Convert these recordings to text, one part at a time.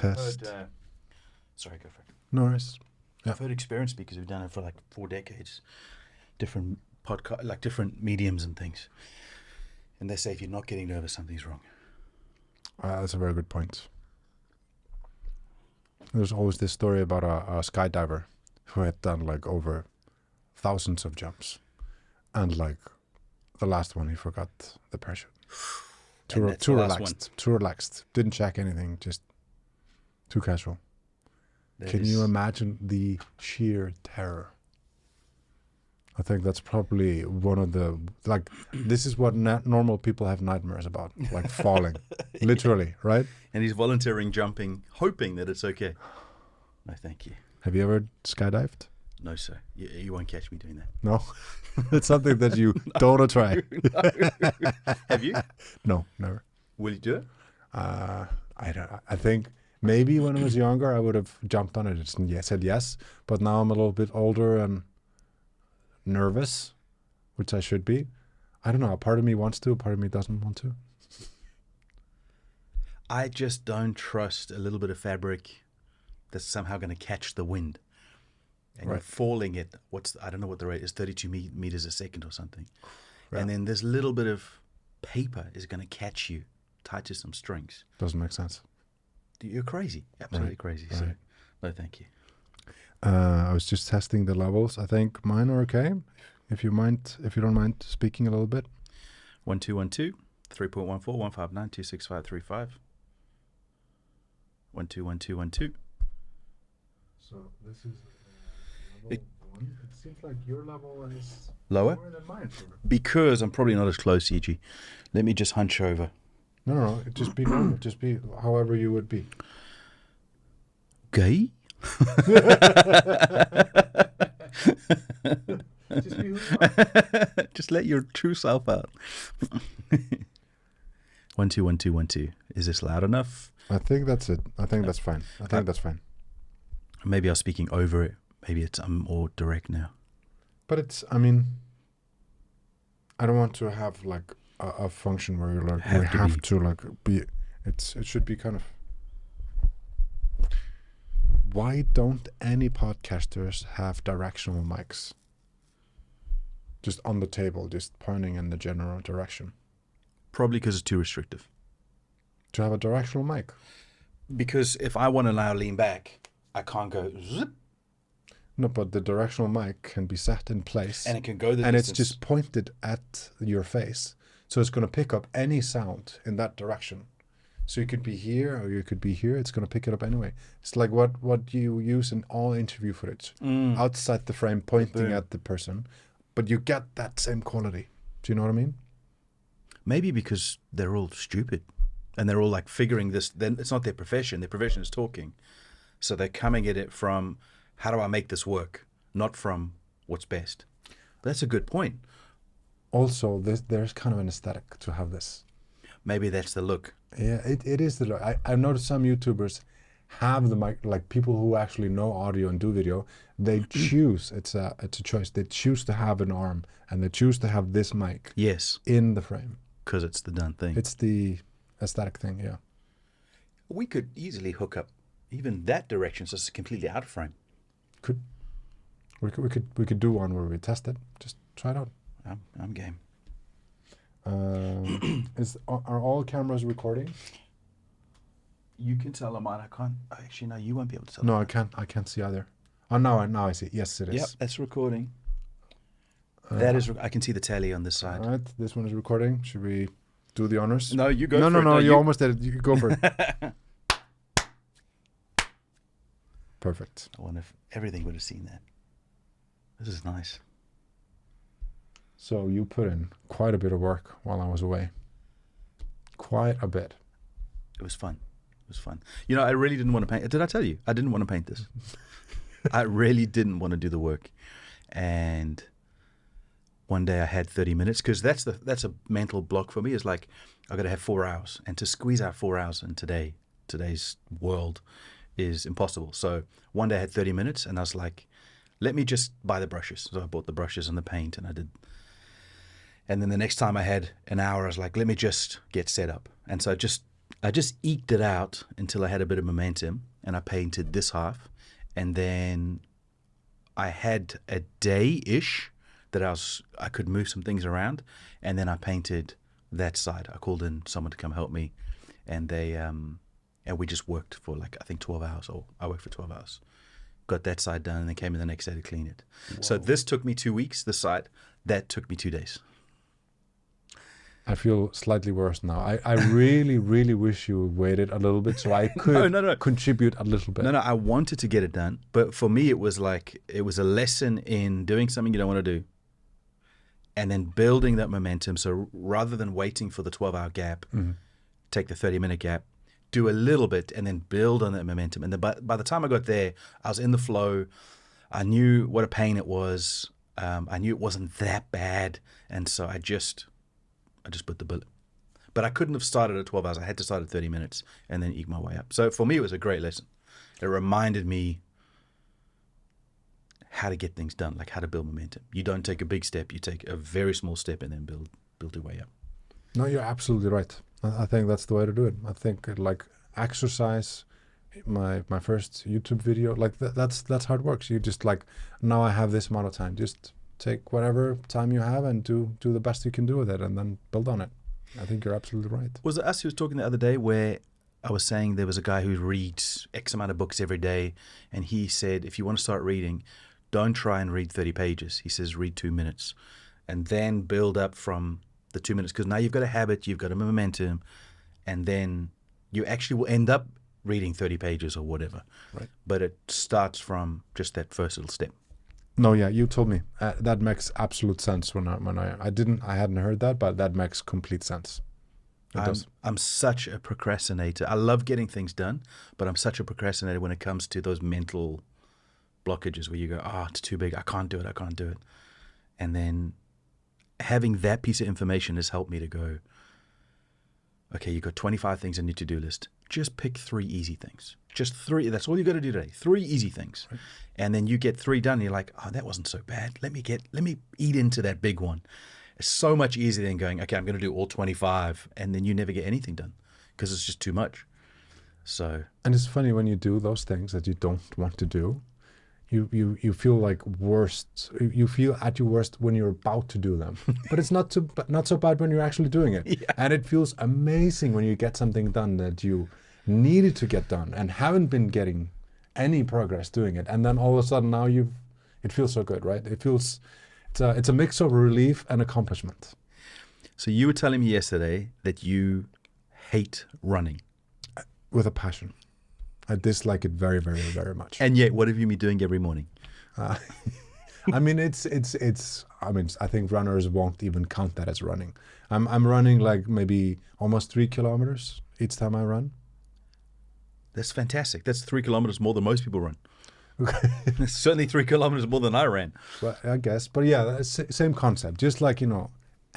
Test. Sorry, go for it. No worries. Yeah. I've heard experienced speakers who've done it for like 4 decades, different podcast, like different mediums and things. And they say if you're not getting nervous, something's wrong. That's a very good point. There's always this story about a skydiver who had done like over thousands of jumps, and like the last one he forgot the parachute. Too relaxed. Didn't check anything. Just too casual. Can you imagine the sheer terror? I think that's probably one of the, like, this is what normal people have nightmares about, like falling, literally, right? And he's volunteering jumping, hoping that it's okay. No, thank you. Have you ever skydived? No, sir. You won't catch me doing that. No? It's something that you don't want to try. No. Have you? No, never. Will you do it? I think maybe when I was younger, I would have jumped on it and said yes. But now I'm a little bit older and nervous, which I should be. I don't know. A part of me wants to, a part of me doesn't want to. I just don't trust a little bit of fabric that's somehow going to catch the wind. And right. You're falling at, I don't know what the rate is, 32 meters a second or something. Yeah. And then this little bit of paper is going to catch you tied to some strings. Doesn't make sense. You're crazy. Absolutely right. crazy. Right. So, no, thank you. I was just testing the levels. I think mine are okay. If you don't mind speaking a little bit. 1212 3.14 159 26535. 121212. So this is level 1. It seems like your level is lower than mine. Because I'm probably not as close, E.G. Let me just hunch over. No. Just be normal. Just be however you would be. Gay? Just be who you are. Just let your true self out. 121212. Is this loud enough? I think that's it. I think that's fine. That's fine. Maybe I was speaking over it. Maybe I'm more direct now. But it's, I mean, I don't want to have like a function where you're like, we have to like be, it should be kind of, why don't any podcasters have directional mics? Just on the table, just pointing in the general direction. Probably because it's too restrictive. To have a directional mic? Because if I want to now lean back, I can't go zip. No, but the directional mic can be set in place. And it can go the and distance. It's just pointed at your face. So it's going to pick up any sound in that direction. So you could be here or you could be here. It's going to pick it up anyway. It's like what you use in all interview footage. Outside the frame, pointing at the person. But you get that same quality. Do you know what I mean? Maybe because they're all stupid. And they're all like figuring this. Then it's not their profession. Their profession is talking. So they're coming at it from, how do I make this work? Not from what's best. But that's a good point. Also, there's kind of an aesthetic to have this. Maybe that's the look. Yeah, it is the look. I've noticed some YouTubers have the mic, like people who actually know audio and do video, they choose, it's a choice. They choose to have an arm and they choose to have this mic in the frame. Because it's the done thing. It's the aesthetic thing, yeah. We could easily hook up even that direction so it's completely out of frame. We could do one where we test it. Just try it out. I'm game. Are all cameras recording? You can tell on mine. I can't. Actually, no, you won't be able to tell. No, I can't see either. Oh, now I see. Yes, it is. Yep, that's recording. That is. I can see the tally on this side. All right, this one is recording. Should we do the honors? No, you go for it. No, you almost did it. You go for it. Perfect. I wonder if everything would have seen that. This is nice. So you put in quite a bit of work while I was away. Quite a bit. It was fun. It was fun. You know, I really didn't want to paint. Did I tell you? I didn't want to paint this. I really didn't want to do the work. And one day I had 30 minutes because that's a mental block for me. Is like, I've got to have 4 hours. And to squeeze out 4 hours in today's world is impossible. So one day I had 30 minutes and I was like, let me just buy the brushes. So I bought the brushes and the paint and I did. And then the next time I had an hour, I was like, let me just get set up. And so I just I just eked it out until I had a bit of momentum, and I painted this half, and then I had a day-ish that I could move some things around, and then I painted that side. I called in someone to come help me, and they and we just worked for like I think 12 hours, or I worked for 12 hours. Got that side done, and then came in the next day to clean it. Whoa. So this took me 2 weeks. This side, that took me 2 days. I feel slightly worse now. I really, really wish you waited a little bit so I could contribute a little bit. No, I wanted to get it done. But for me, it was a lesson in doing something you don't want to do and then building that momentum. So rather than waiting for the 12-hour gap, take the 30-minute gap, do a little bit, and then build on that momentum. And then by the time I got there, I was in the flow. I knew what a pain it was. I knew it wasn't that bad. And so I just put the bullet. But I couldn't have started at 12 hours. I had to start at 30 minutes and then eke my way up. So for me, it was a great lesson. It reminded me how to get things done, like how to build momentum. You don't take a big step. You take a very small step and then build your way up. No, you're absolutely right. I think that's the way to do it. I think like exercise, my first YouTube video, like that's how it works. You just like, now I have this amount of time. Just take whatever time you have and do the best you can do with it, and then build on it. I think you're absolutely right. Was it us who was talking the other day where I was saying there was a guy who reads X amount of books every day, and he said, if you want to start reading, don't try and read 30 pages. He says, read 2 minutes, and then build up from the 2 minutes, because now you've got a habit, you've got a momentum, and then you actually will end up reading 30 pages or whatever. Right. But it starts from just that first little step. No, yeah, you told me that makes absolute sense. When I hadn't heard that, but that makes complete sense. I'm such a procrastinator. I love getting things done, but I'm such a procrastinator when it comes to those mental blockages where you go, it's too big. I can't do it. And then having that piece of information has helped me to go, okay, you've got 25 things on your to-do list. Just pick 3 easy things. Just 3. That's all you got to do today. 3 easy things. Right. And then you get 3 done. And you're like, that wasn't so bad. Let me eat into that big one. It's so much easier than going, okay, I'm going to do all 25. And then you never get anything done because it's just too much. So. And it's funny when you do those things that you don't want to do, you feel like worst. You feel at your worst when you're about to do them, but it's not so bad when you're actually doing it. Yeah. And it feels amazing when you get something done that you needed to get done and haven't been getting any progress doing it, and then all of a sudden now it feels so good, right? It's a mix of relief and accomplishment. So you were telling me yesterday that you hate running with a passion. I dislike it very, very, very much. And yet, what have you been doing every morning? I mean, I think runners won't even count that as running. I'm running like maybe almost 3 kilometers each time I run. That's fantastic. That's 3 kilometers more than most people run. It's certainly 3 kilometers more than I ran. Well, I guess. But yeah, same concept. Just like,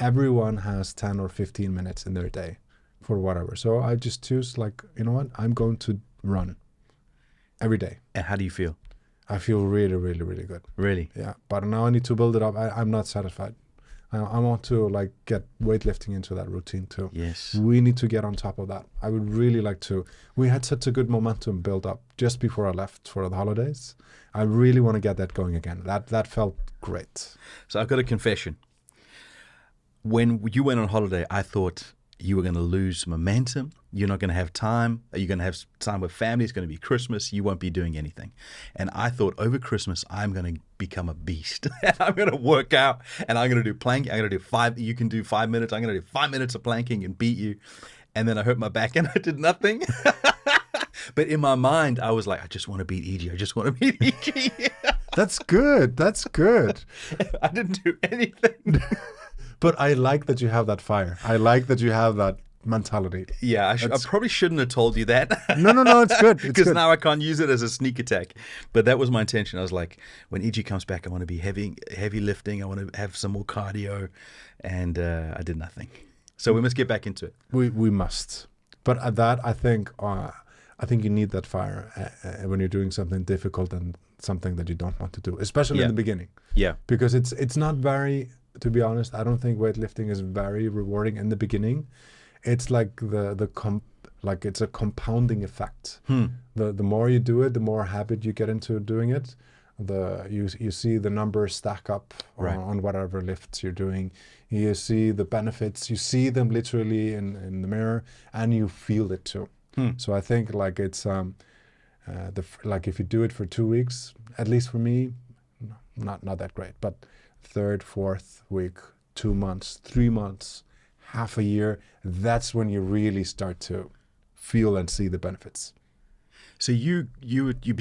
everyone has 10 or 15 minutes in their day for whatever. So I just choose like, you know what? I'm going to run every day. And how do you feel? I feel really, really, really good. Really? Yeah. But now I need to build it up. I'm not satisfied. I want to like get weightlifting into that routine too. Yes. We need to get on top of that. I would really like to. We had such a good momentum build up just before I left for the holidays. I really want to get that going again. That felt great. So I've got a confession. When you went on holiday, I thought you were going to lose momentum. You're not going to have time. You're going to have time with family. It's going to be Christmas. You won't be doing anything. And I thought over Christmas, I'm going to become a beast. I'm going to work out and I'm going to do planking. I'm going to do 5. You can do 5 minutes. I'm going to do 5 minutes of planking and beat you. And then I hurt my back and I did nothing. But in my mind, I was like, I just want to beat EG. I just want to beat EG. That's good. That's good. I didn't do anything. But I like that you have that fire. I like that you have that mentality. Yeah, I probably shouldn't have told you that. No, it's good. Because now I can't use it as a sneak attack. But that was my intention. I was like, when EG comes back, I want to be heavy lifting. I want to have some more cardio. And I did nothing. So we must get back into it. We must. But at that, I think you need that fire when you're doing something difficult and something that you don't want to do, especially in the beginning. Yeah. Because it's not very... To be honest, I don't think weightlifting is very rewarding in the beginning. It's like like it's a compounding effect. The more you do it, the more habit you get into doing it. You see the numbers stack up on whatever lifts you're doing. You see the benefits. You see them literally in the mirror, and you feel it too. So I think like it's like if you do it for 2 weeks, at least for me, not that great. But 3rd, 4th week, 2 months, 3 months, half a year, that's when you really start to feel and see the benefits. So you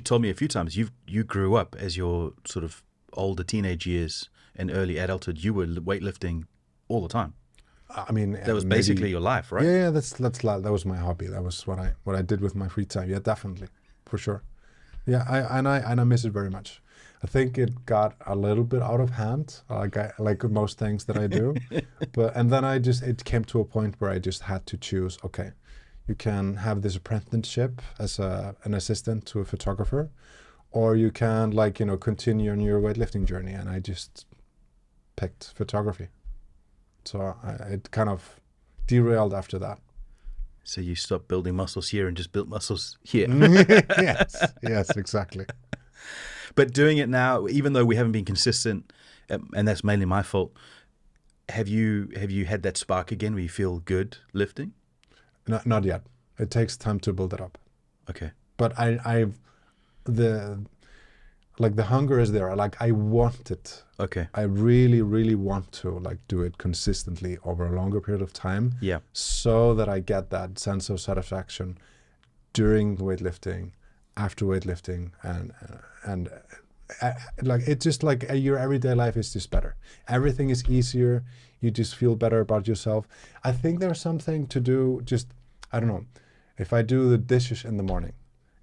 told me a few times you grew up as your sort of older teenage years and early adulthood. You were weightlifting all the time. I mean, that was basically your life, right? Yeah, that was my hobby. That was what I did with my free time. Yeah, definitely, for sure. Yeah, I miss it very much. I think it got a little bit out of hand, like most things that I do. And then it came to a point where I just had to choose. Okay, you can have this apprenticeship as an assistant to a photographer, or you can continue on your weightlifting journey. And I just picked photography. So it kind of derailed after that. So you stopped building muscles here and just built muscles here. Yes, exactly. But doing it now, even though we haven't been consistent, and that's mainly my fault, have you had that spark again where you feel good lifting? Not yet. It takes time to build it up. Okay. But the hunger is there. Like I want it. Okay. I really, really want to do it consistently over a longer period of time. Yeah. So that I get that sense of satisfaction during weightlifting, after weightlifting, and it's just like your everyday life is just better. Everything is easier. You just feel better about yourself. I think there's something to do. Just I don't know. If I do the dishes in the morning,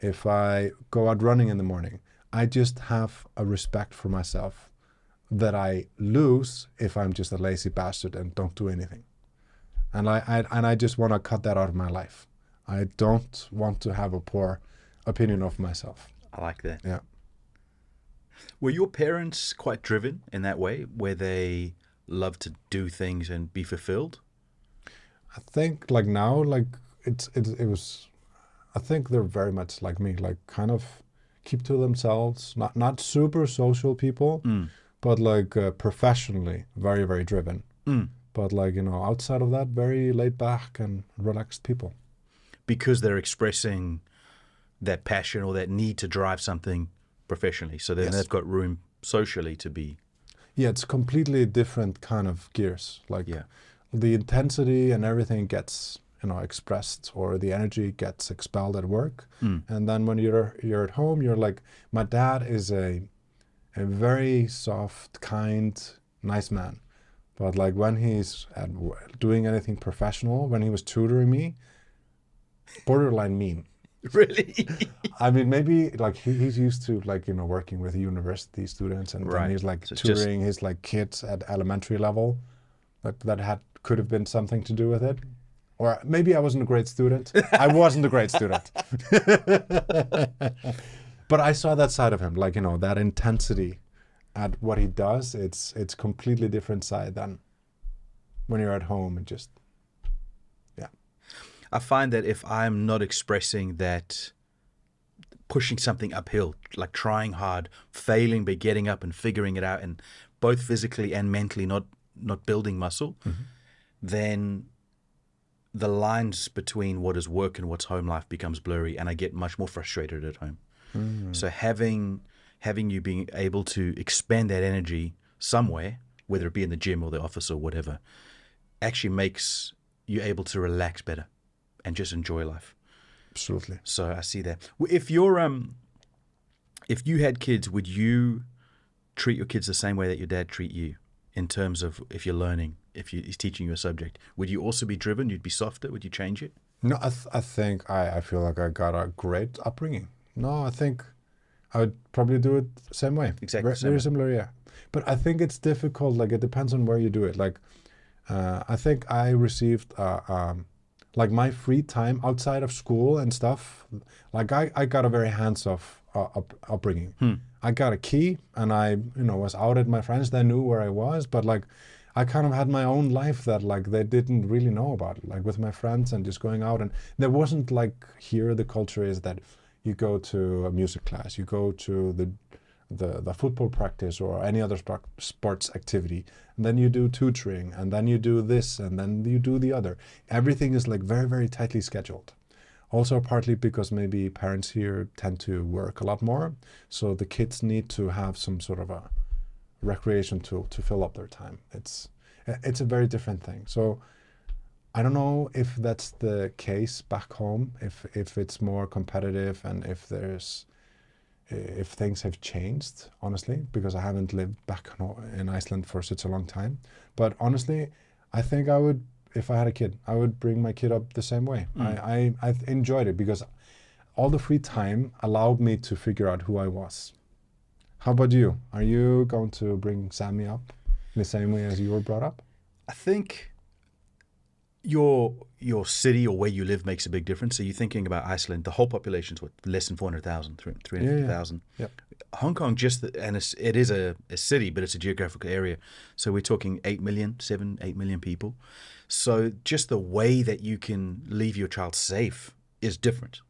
if I go out running in the morning, I just have a respect for myself that I lose if I'm just a lazy bastard and don't do anything. And I just want to cut that out of my life. I don't want to have a poor opinion of myself. I like that. Yeah. Were your parents quite driven in that way, where they love to do things and be fulfilled? I think now, it was, I think they're very much like me, kind of keep to themselves, not super social people, but professionally very, very driven. But outside of that, very laid back and relaxed people. Because they're expressing that passion or that need to drive something professionally. So then they've got room socially to be. Yeah, it's completely different kind of gears. The intensity and everything gets expressed, or the energy gets expelled at work. And then when you're at home, you're like, my dad is a very soft, kind, nice man. But when he's doing anything professional, when he was tutoring me, borderline mean. Really? I mean, maybe he's used to working with university students, and then he's so tutoring his kids at elementary level. That could have been something to do with it. Or maybe I wasn't a great student. I wasn't a great student. But I saw that side of him, that intensity at what he does. It's completely different side than when you're at home and just, yeah. I find that if I'm not expressing that, pushing something uphill, trying hard, failing, but getting up and figuring it out, and both physically and mentally not building muscle, then the lines between what is work and what's home life becomes blurry, and I get much more frustrated at home. So having you being able to expend that energy somewhere, whether it be in the gym or the office or whatever, actually makes you able to relax better and just enjoy life. Absolutely. So I see that. If you had kids, would you treat your kids the same way that your dad treat you, in terms of if you're learning, he's teaching you a subject? Would you also be driven? You'd be softer? Would you change it? No, I think I feel like I got a great upbringing. No, I think I would probably do it the same way. Exactly. Very similar, yeah. But I think it's difficult. It depends on where you do it. I think I received my free time outside of school and stuff. I got a very hands-off upbringing. I got a key, and I was out at my friends. They knew where I was, but I kind of had my own life that like they didn't really know about it, like with my friends and just going out. And there wasn't like here the culture is that you go to a music class, you go to the football practice or any other sports activity, and then you do tutoring, and then you do this, and then you do the other. Everything is like very, very tightly scheduled. Also partly because maybe parents here tend to work a lot more, so the kids need to have some sort of a recreation tool to fill up their time. It's a very different thing. So I don't know if that's the case back home, if it's more competitive and if things have changed, honestly, because I haven't lived back in Iceland for such a long time. But honestly, I think I would, if I had a kid, I would bring my kid up the same way. I enjoyed it because all the free time allowed me to figure out who I was. How about you? Are you going to bring Sammy up in the same way as you were brought up? I think your city or where you live makes a big difference. So you're thinking about Iceland, the whole population's what, less than 400,000, 350,000. Yeah. Hong Kong, it is a city, but it's a geographical area. So we're talking 8 million people. So just the way that you can leave your child safe is different.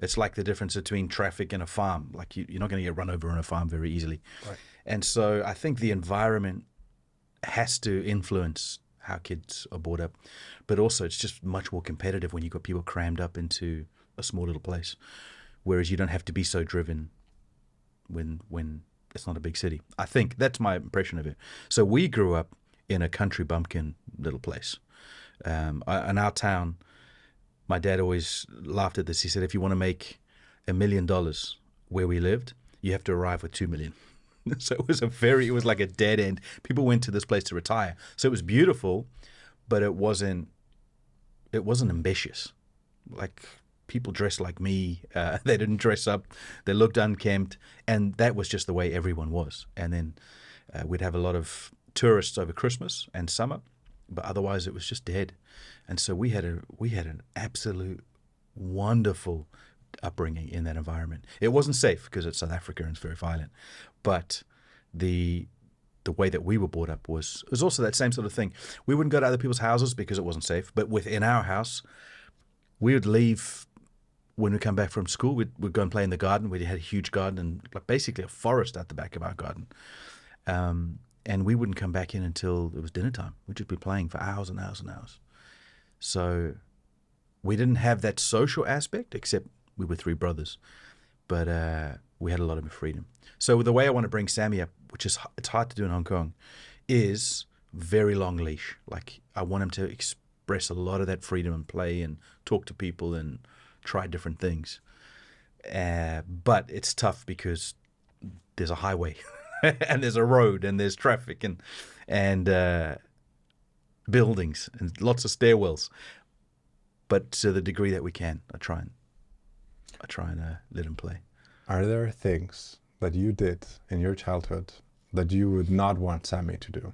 It's like the difference between traffic and a farm. Like you're not going to get run over on a farm very easily. Right. And so I think the environment has to influence how kids are brought up. But also it's just much more competitive when you've got people crammed up into a small little place. Whereas you don't have to be so driven when it's not a big city. I think that's my impression of it. So we grew up in a country bumpkin little place. In our town, my dad always laughed at this. He said, if you want to make $1 million where we lived, you have to arrive with 2 million. So it was like a dead end. People went to this place to retire. So it was beautiful, but it wasn't ambitious. Like people dressed like me. They didn't dress up. They looked unkempt. And that was just the way everyone was. And then we'd have a lot of tourists over Christmas and summer, but otherwise it was just dead. And so we had an absolute wonderful upbringing in that environment. It wasn't safe because it's South Africa and it's very violent, but the way that we were brought up was also that same sort of thing. We wouldn't go to other people's houses because it wasn't safe, but within our house, we would leave when we come back from school. We'd go and play in the garden. We had a huge garden and like basically a forest at the back of our garden. And we wouldn't come back in until it was dinner time. We'd just be playing for hours and hours and hours. So we didn't have that social aspect, except we were 3 brothers. But we had a lot of freedom. So the way I want to bring Sammy up, which is it's hard to do in Hong Kong, is very long leash. Like I want him to express a lot of that freedom and play and talk to people and try different things. But it's tough because there's a highway and there's a road and there's traffic and buildings and lots of stairwells. But to the degree that we can, I try and let him play. Are there things that you did in your childhood that you would not want Sammy to do?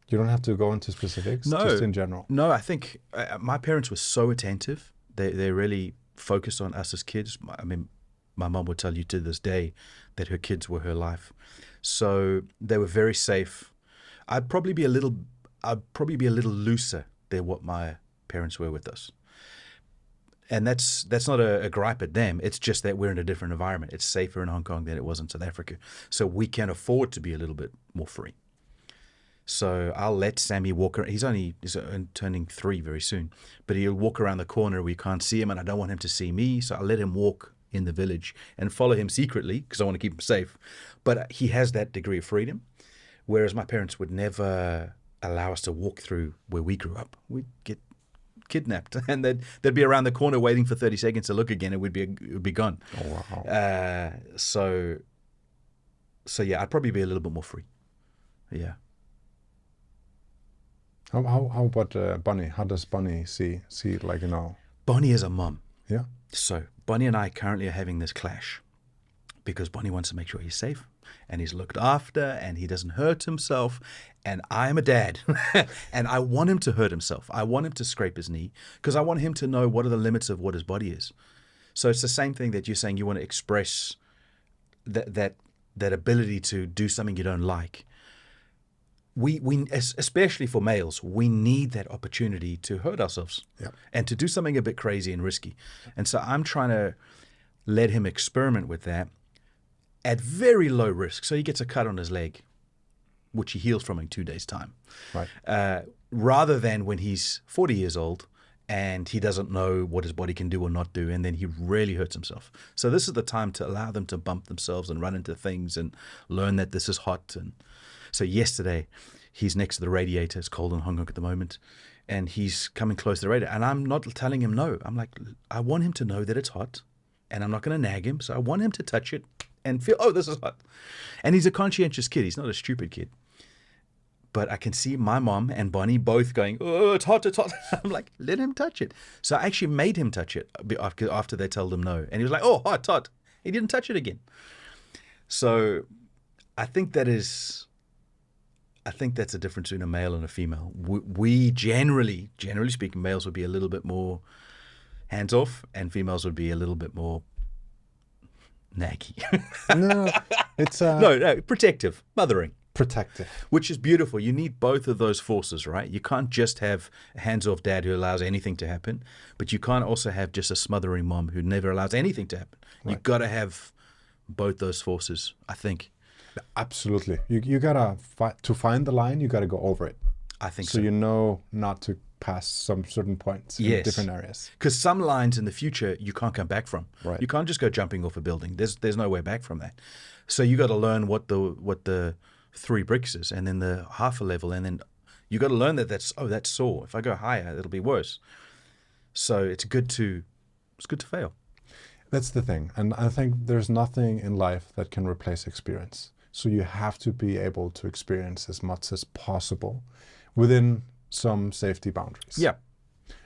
You don't have to go into specifics, just in general. No, I think my parents were so attentive. They really focused on us as kids. I mean, my mom would tell you to this day that her kids were her life. So they were very safe. I'd probably be a little looser than what my parents were with us. And that's not a gripe at them. It's just that we're in a different environment. It's safer in Hong Kong than it was in South Africa. So we can afford to be a little bit more free. So I'll let Sammy walk around. He's turning 3 very soon, but he'll walk around the corner. We can't see him, and I don't want him to see me. So I'll let him walk in the village and follow him secretly because I want to keep him safe. But he has that degree of freedom, whereas my parents would never allow us to walk through where we grew up. We'd get kidnapped, and they'd be around the corner waiting for 30 seconds to look again. It would be gone. Oh, wow. So yeah, I'd probably be a little bit more free. Yeah. How about Bunny? How does Bunny see like, you know? Bonnie is a mom. Yeah. So Bonnie and I currently are having this clash because Bonnie wants to make sure he's safe and he's looked after and he doesn't hurt himself. And I'm a dad and I want him to hurt himself. I want him to scrape his knee because I want him to know what are the limits of what his body is. So it's the same thing that you're saying you want to express that that ability to do something you don't like, we especially for males, we need that opportunity to hurt ourselves and to do something a bit crazy and risky. And so I'm trying to let him experiment with that at very low risk. So he gets a cut on his leg, which he heals from in 2 days' time. Right. Rather than when he's 40 years old and he doesn't know what his body can do or not do, and then he really hurts himself. So this is the time to allow them to bump themselves and run into things and learn that this is hot. And so yesterday, he's next to the radiator. It's cold in Hong Kong at the moment. And he's coming close to the radiator. And I'm not telling him no. I'm like, I want him to know that it's hot. And I'm not going to nag him. So I want him to touch it and feel, oh, this is hot. And he's a conscientious kid. He's not a stupid kid. But I can see my mom and Bonnie both going, oh, it's hot, it's hot. I'm like, let him touch it. So I actually made him touch it after they told him no. And he was like, oh, hot, hot. He didn't touch it again. So I think that's a difference between a male and a female. We generally speaking, males would be a little bit more hands off, and females would be a little bit more naggy. No, it's no, protective, mothering, protective, which is beautiful. You need both of those forces, right? You can't just have a hands off dad who allows anything to happen, but you can't also have just a smothering mom who never allows anything to happen. Right. You've got to have both those forces, I think. Absolutely. You gotta to find the line. You gotta go over it. I think so. You know not to pass some certain points in different areas. Because some lines in the future you can't come back from. Right. You can't just go jumping off a building. There's no way back from that. So you got to learn what the 3 bricks is, and then the half a level, and then you got to learn that's sore. If I go higher, it'll be worse. So it's good to fail. That's the thing, and I think there's nothing in life that can replace experience. So you have to be able to experience as much as possible within some safety boundaries. Yeah.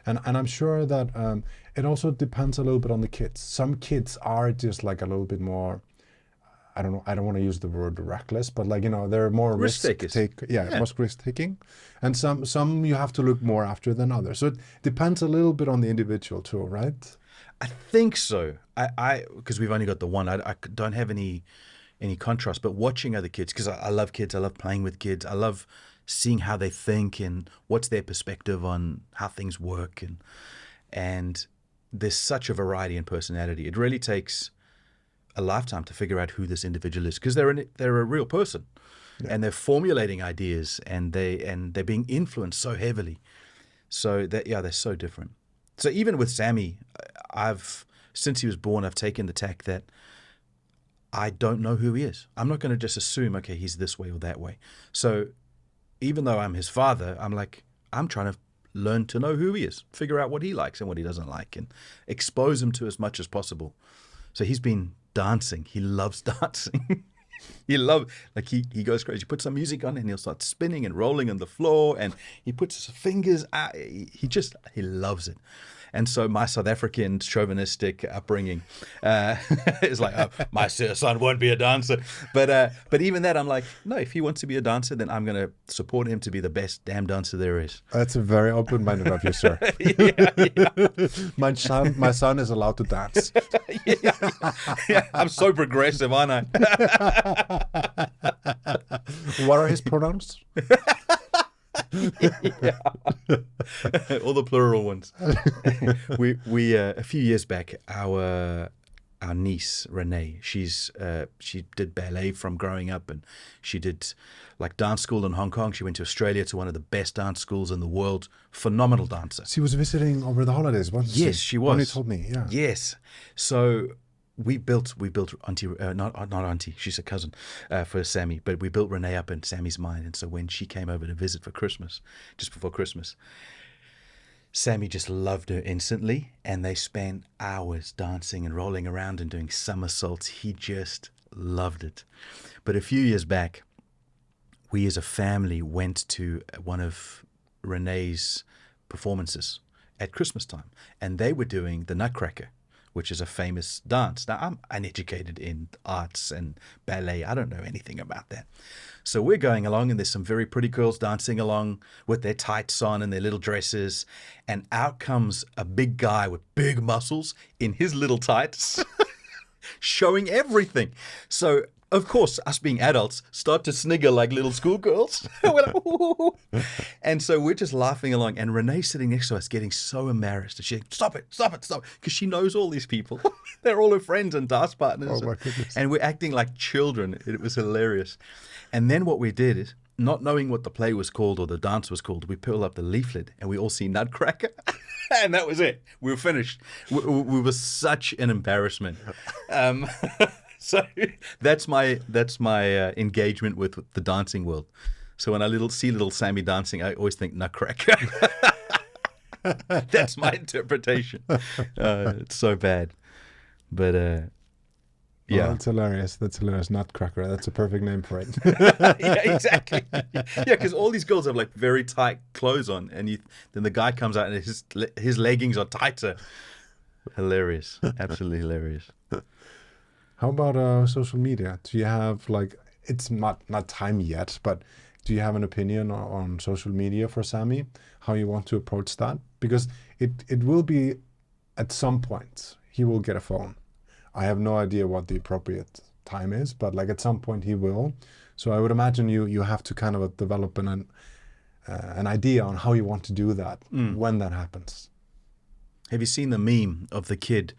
And I'm sure that it also depends a little bit on the kids. Some kids are just like a little bit more, I don't know, I don't want to use the word reckless, but like, they're more risk taking. And some you have to look more after than others. So it depends a little bit on the individual too, right? I think so. I because we've only got the one. I don't have any contrast, but watching other kids, because I love kids, I love playing with kids, I love seeing how they think and what's their perspective on how things work, and there's such a variety in personality. It really takes a lifetime to figure out who this individual is, because they're a real person, and they're formulating ideas, and they're being influenced so heavily. So they're so different. So even with Sammy, since he was born, I've taken the tack that I don't know who he is. I'm not going to just assume, okay, he's this way or that way. So even though I'm his father, I'm trying to learn to know who he is, figure out what he likes and what he doesn't like, and expose him to as much as possible. So he's been dancing. He loves dancing. He goes crazy. He puts some music on and he'll start spinning and rolling on the floor, and he puts his fingers out. He loves it. And so my South African chauvinistic upbringing is like, oh, my son won't be a dancer. But even that, I'm like, no, if he wants to be a dancer, then I'm going to support him to be the best damn dancer there is. That's a very open-minded of you, sir. My son is allowed to dance. I'm so progressive, aren't I? What are his pronouns? All the plural ones. we a few years back, our niece Renee, she did ballet from growing up, and she did like dance school in Hong Kong. She went to Australia to one of the best dance schools in the world. Phenomenal dancer. She was visiting over the holidays, wasn't she? Yes, she was. Bonnie told me, yeah. Yes. So we built auntie, not auntie, she's a cousin for Sammy, but we built Renee up in Sammy's mind. And so when she came over to visit for Christmas, just before Christmas, Sammy just loved her instantly, and they spent hours dancing and rolling around and doing somersaults. He just loved it. But a few years back, we as a family went to one of Renee's performances at Christmas time, and they were doing the Nutcracker, which is a famous dance. Now, I'm uneducated in arts and ballet. I don't know anything about that. So we're going along, and there's some very pretty girls dancing along with their tights on and their little dresses. And out comes a big guy with big muscles in his little tights, showing everything. So of course, us being adults start to snigger like little schoolgirls. We're like, ooh. And so we're just laughing along. And Renee's sitting next to us getting so embarrassed. And she's like, stop it. Because she knows all these people. They're all her friends and dance partners. Oh, my goodness. And we're acting like children. It was hilarious. And then what we did is, not knowing what the play was called or the dance was called, we pulled up the leaflet and we all see Nutcracker. And that was it. We were finished. We were such an embarrassment. So that's my engagement with the dancing world. So when I see little Sammy dancing, I always think Nutcracker. That's my interpretation. It's so bad. But yeah. That's hilarious. Nutcracker. That's a perfect name for it. Yeah, exactly. Yeah, because all these girls have like very tight clothes on, and then the guy comes out and his leggings are tighter. Hilarious. Absolutely hilarious. How about social media? Do you have like, it's not time yet, but do you have an opinion on social media for Sammy? How you want to approach that? Because it will be, at some point, he will get a phone. I have no idea what the appropriate time is, but like at some point he will. So I would imagine you have to kind of develop an idea on how you want to do that when that happens. Have you seen the meme of the kid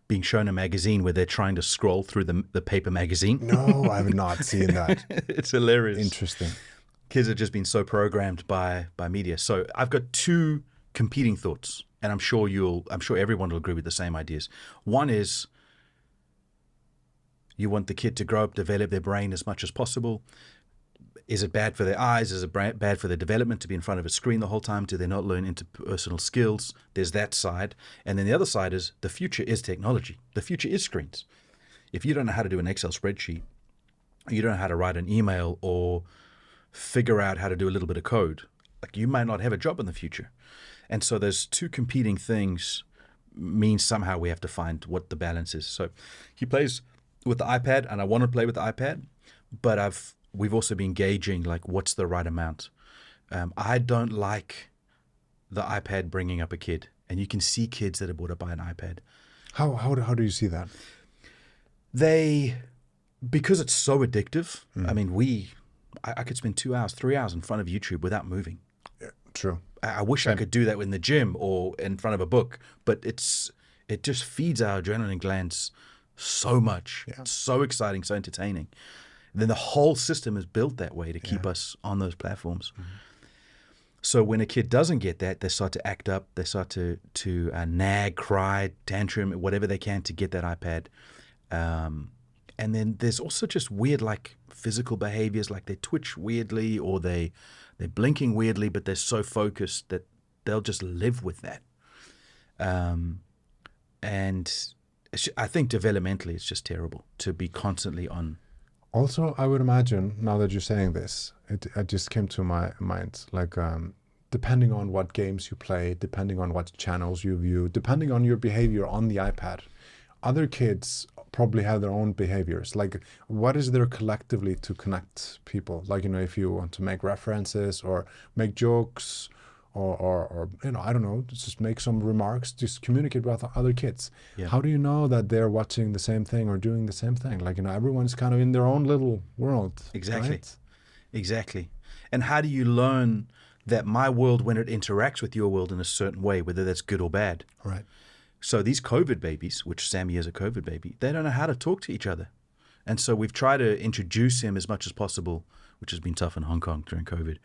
being shown a magazine where they're trying to scroll through the paper magazine? No, I have not seen that. It's hilarious. Interesting. Kids have just been so programmed by media. So I've got two competing thoughts, and I'm sure everyone will agree with the same ideas. One is, you want the kid to grow up, develop their brain as much as possible. Is it bad for their eyes? Is it bad for their development to be in front of a screen the whole time? Do they not learn interpersonal skills? There's that side. And then the other side is, the future is technology. The future is screens. If you don't know how to do an Excel spreadsheet, you don't know how to write an email or figure out how to do a little bit of code, like, you might not have a job in the future. And so those two competing things means somehow we have to find what the balance is. So he plays with the iPad, and I want to play with the iPad, but we've also been gauging like what's the right amount. I don't like the iPad bringing up a kid, and you can see kids that are brought up by an iPad. How do you see that? Because it's so addictive. I mean, I could spend 2 hours, 3 hours in front of YouTube without moving. Yeah, true. I wish I could do that in the gym or in front of a book, but it just feeds our adrenaline glands so much. Yeah. It's so exciting, so entertaining. Then the whole system is built that way to keep us on those platforms. Mm-hmm. So when a kid doesn't get that, they start to act up. They start to nag, cry, tantrum, whatever they can to get that iPad. And then there's also just weird, like, physical behaviors, like they twitch weirdly or they're blinking weirdly, but they're so focused that they'll just live with that. And I think developmentally it's just terrible to be constantly on. Also, I would imagine, now that you're saying this, it just came to my mind, like, depending on what games you play, depending on what channels you view, depending on your behavior on the iPad, other kids probably have their own behaviors. Like, what is there collectively to connect people? Like, if you want to make references or make jokes or I don't know, just make some remarks, just communicate with other kids. Yeah. How do you know that they're watching the same thing or doing the same thing? Like, everyone's kind of in their own little world. Exactly. Right? Exactly. And how do you learn that my world, when it interacts with your world in a certain way, whether that's good or bad? Right. So these COVID babies, which Sammy is a COVID baby, they don't know how to talk to each other. And so we've tried to introduce him as much as possible, which has been tough in Hong Kong during COVID,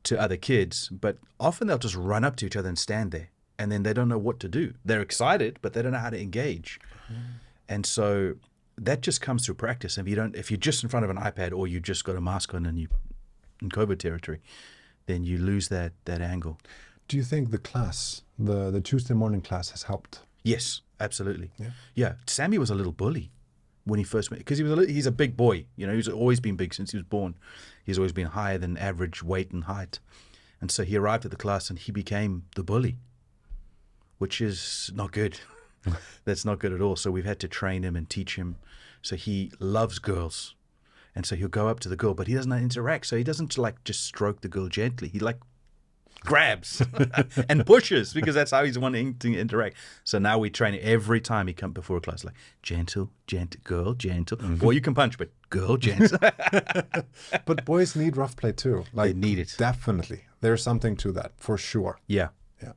to other kids. But often they'll just run up to each other and stand there. And then they don't know what to do. They're excited, but they don't know how to engage. Mm-hmm. And so that just comes through practice. If you're just in front of an iPad or you just got a mask on and you in COVID territory, then you lose that angle. Do you think the class, the Tuesday morning class, has helped? Yes, absolutely. Yeah. Sammy was a little bully when he first met, because he's a big boy. He's always been big since he was born. He's always been higher than average weight and height. And so he arrived at the class and he became the bully, which is not good. That's not good at all. So we've had to train him and teach him. So he loves girls. And so he'll go up to the girl, but he doesn't interact. So he doesn't just stroke the girl gently. He grabs and pushes because that's how he's wanting to interact. So now we train every time he comes before a class, like gentle, girl, gentle. Boy, you can punch, but girl, gentle. But boys need rough play too. Like, They need it. Definitely. There's something to that, for sure. Yeah. Yeah.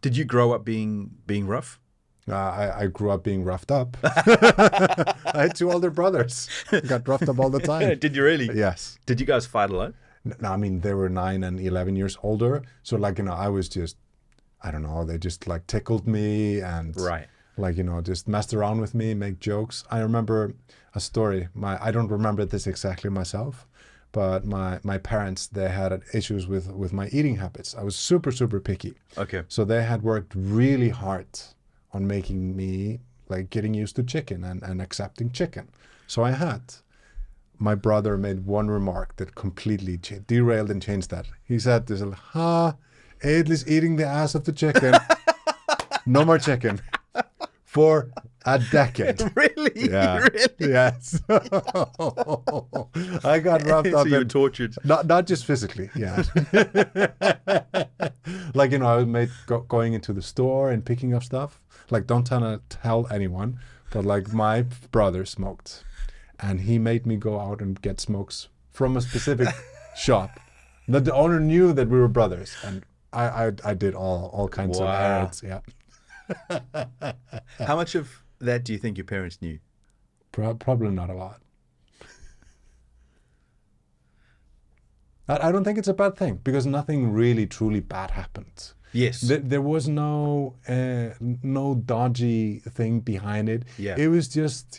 Did you grow up being rough? I grew up being roughed up. I had 2 older brothers. Got roughed up all the time. Did you really? Yes. Did you guys fight a lot? No, I mean, they were 9 and 11 years older. So, like, I was just, I don't know, they just, like, tickled me and, Right. like, just messed around with me, make jokes. I remember a story. I don't remember this exactly myself, but my parents, they had issues with my eating habits. I was super, super picky. Okay. So they had worked really hard on making me, like, getting used to chicken and accepting chicken. So my brother made one remark that completely derailed and changed that. He said, Aidley's eating the ass of the chicken. No more chicken. For a decade. Really? Yeah. Really? Yes. I got rubbed So up. you were tortured. Not just physically, yeah. Like, I was going into the store and picking up stuff. Like, don't tell anyone, but like my brother smoked. And he made me go out and get smokes from a specific shop. That the owner knew that we were brothers. And I did all kinds of errands, yeah. How much of that do you think your parents knew? Probably not a lot. I don't think it's a bad thing because nothing really truly bad happened. Yes. There was no dodgy thing behind it. Yeah. It was just,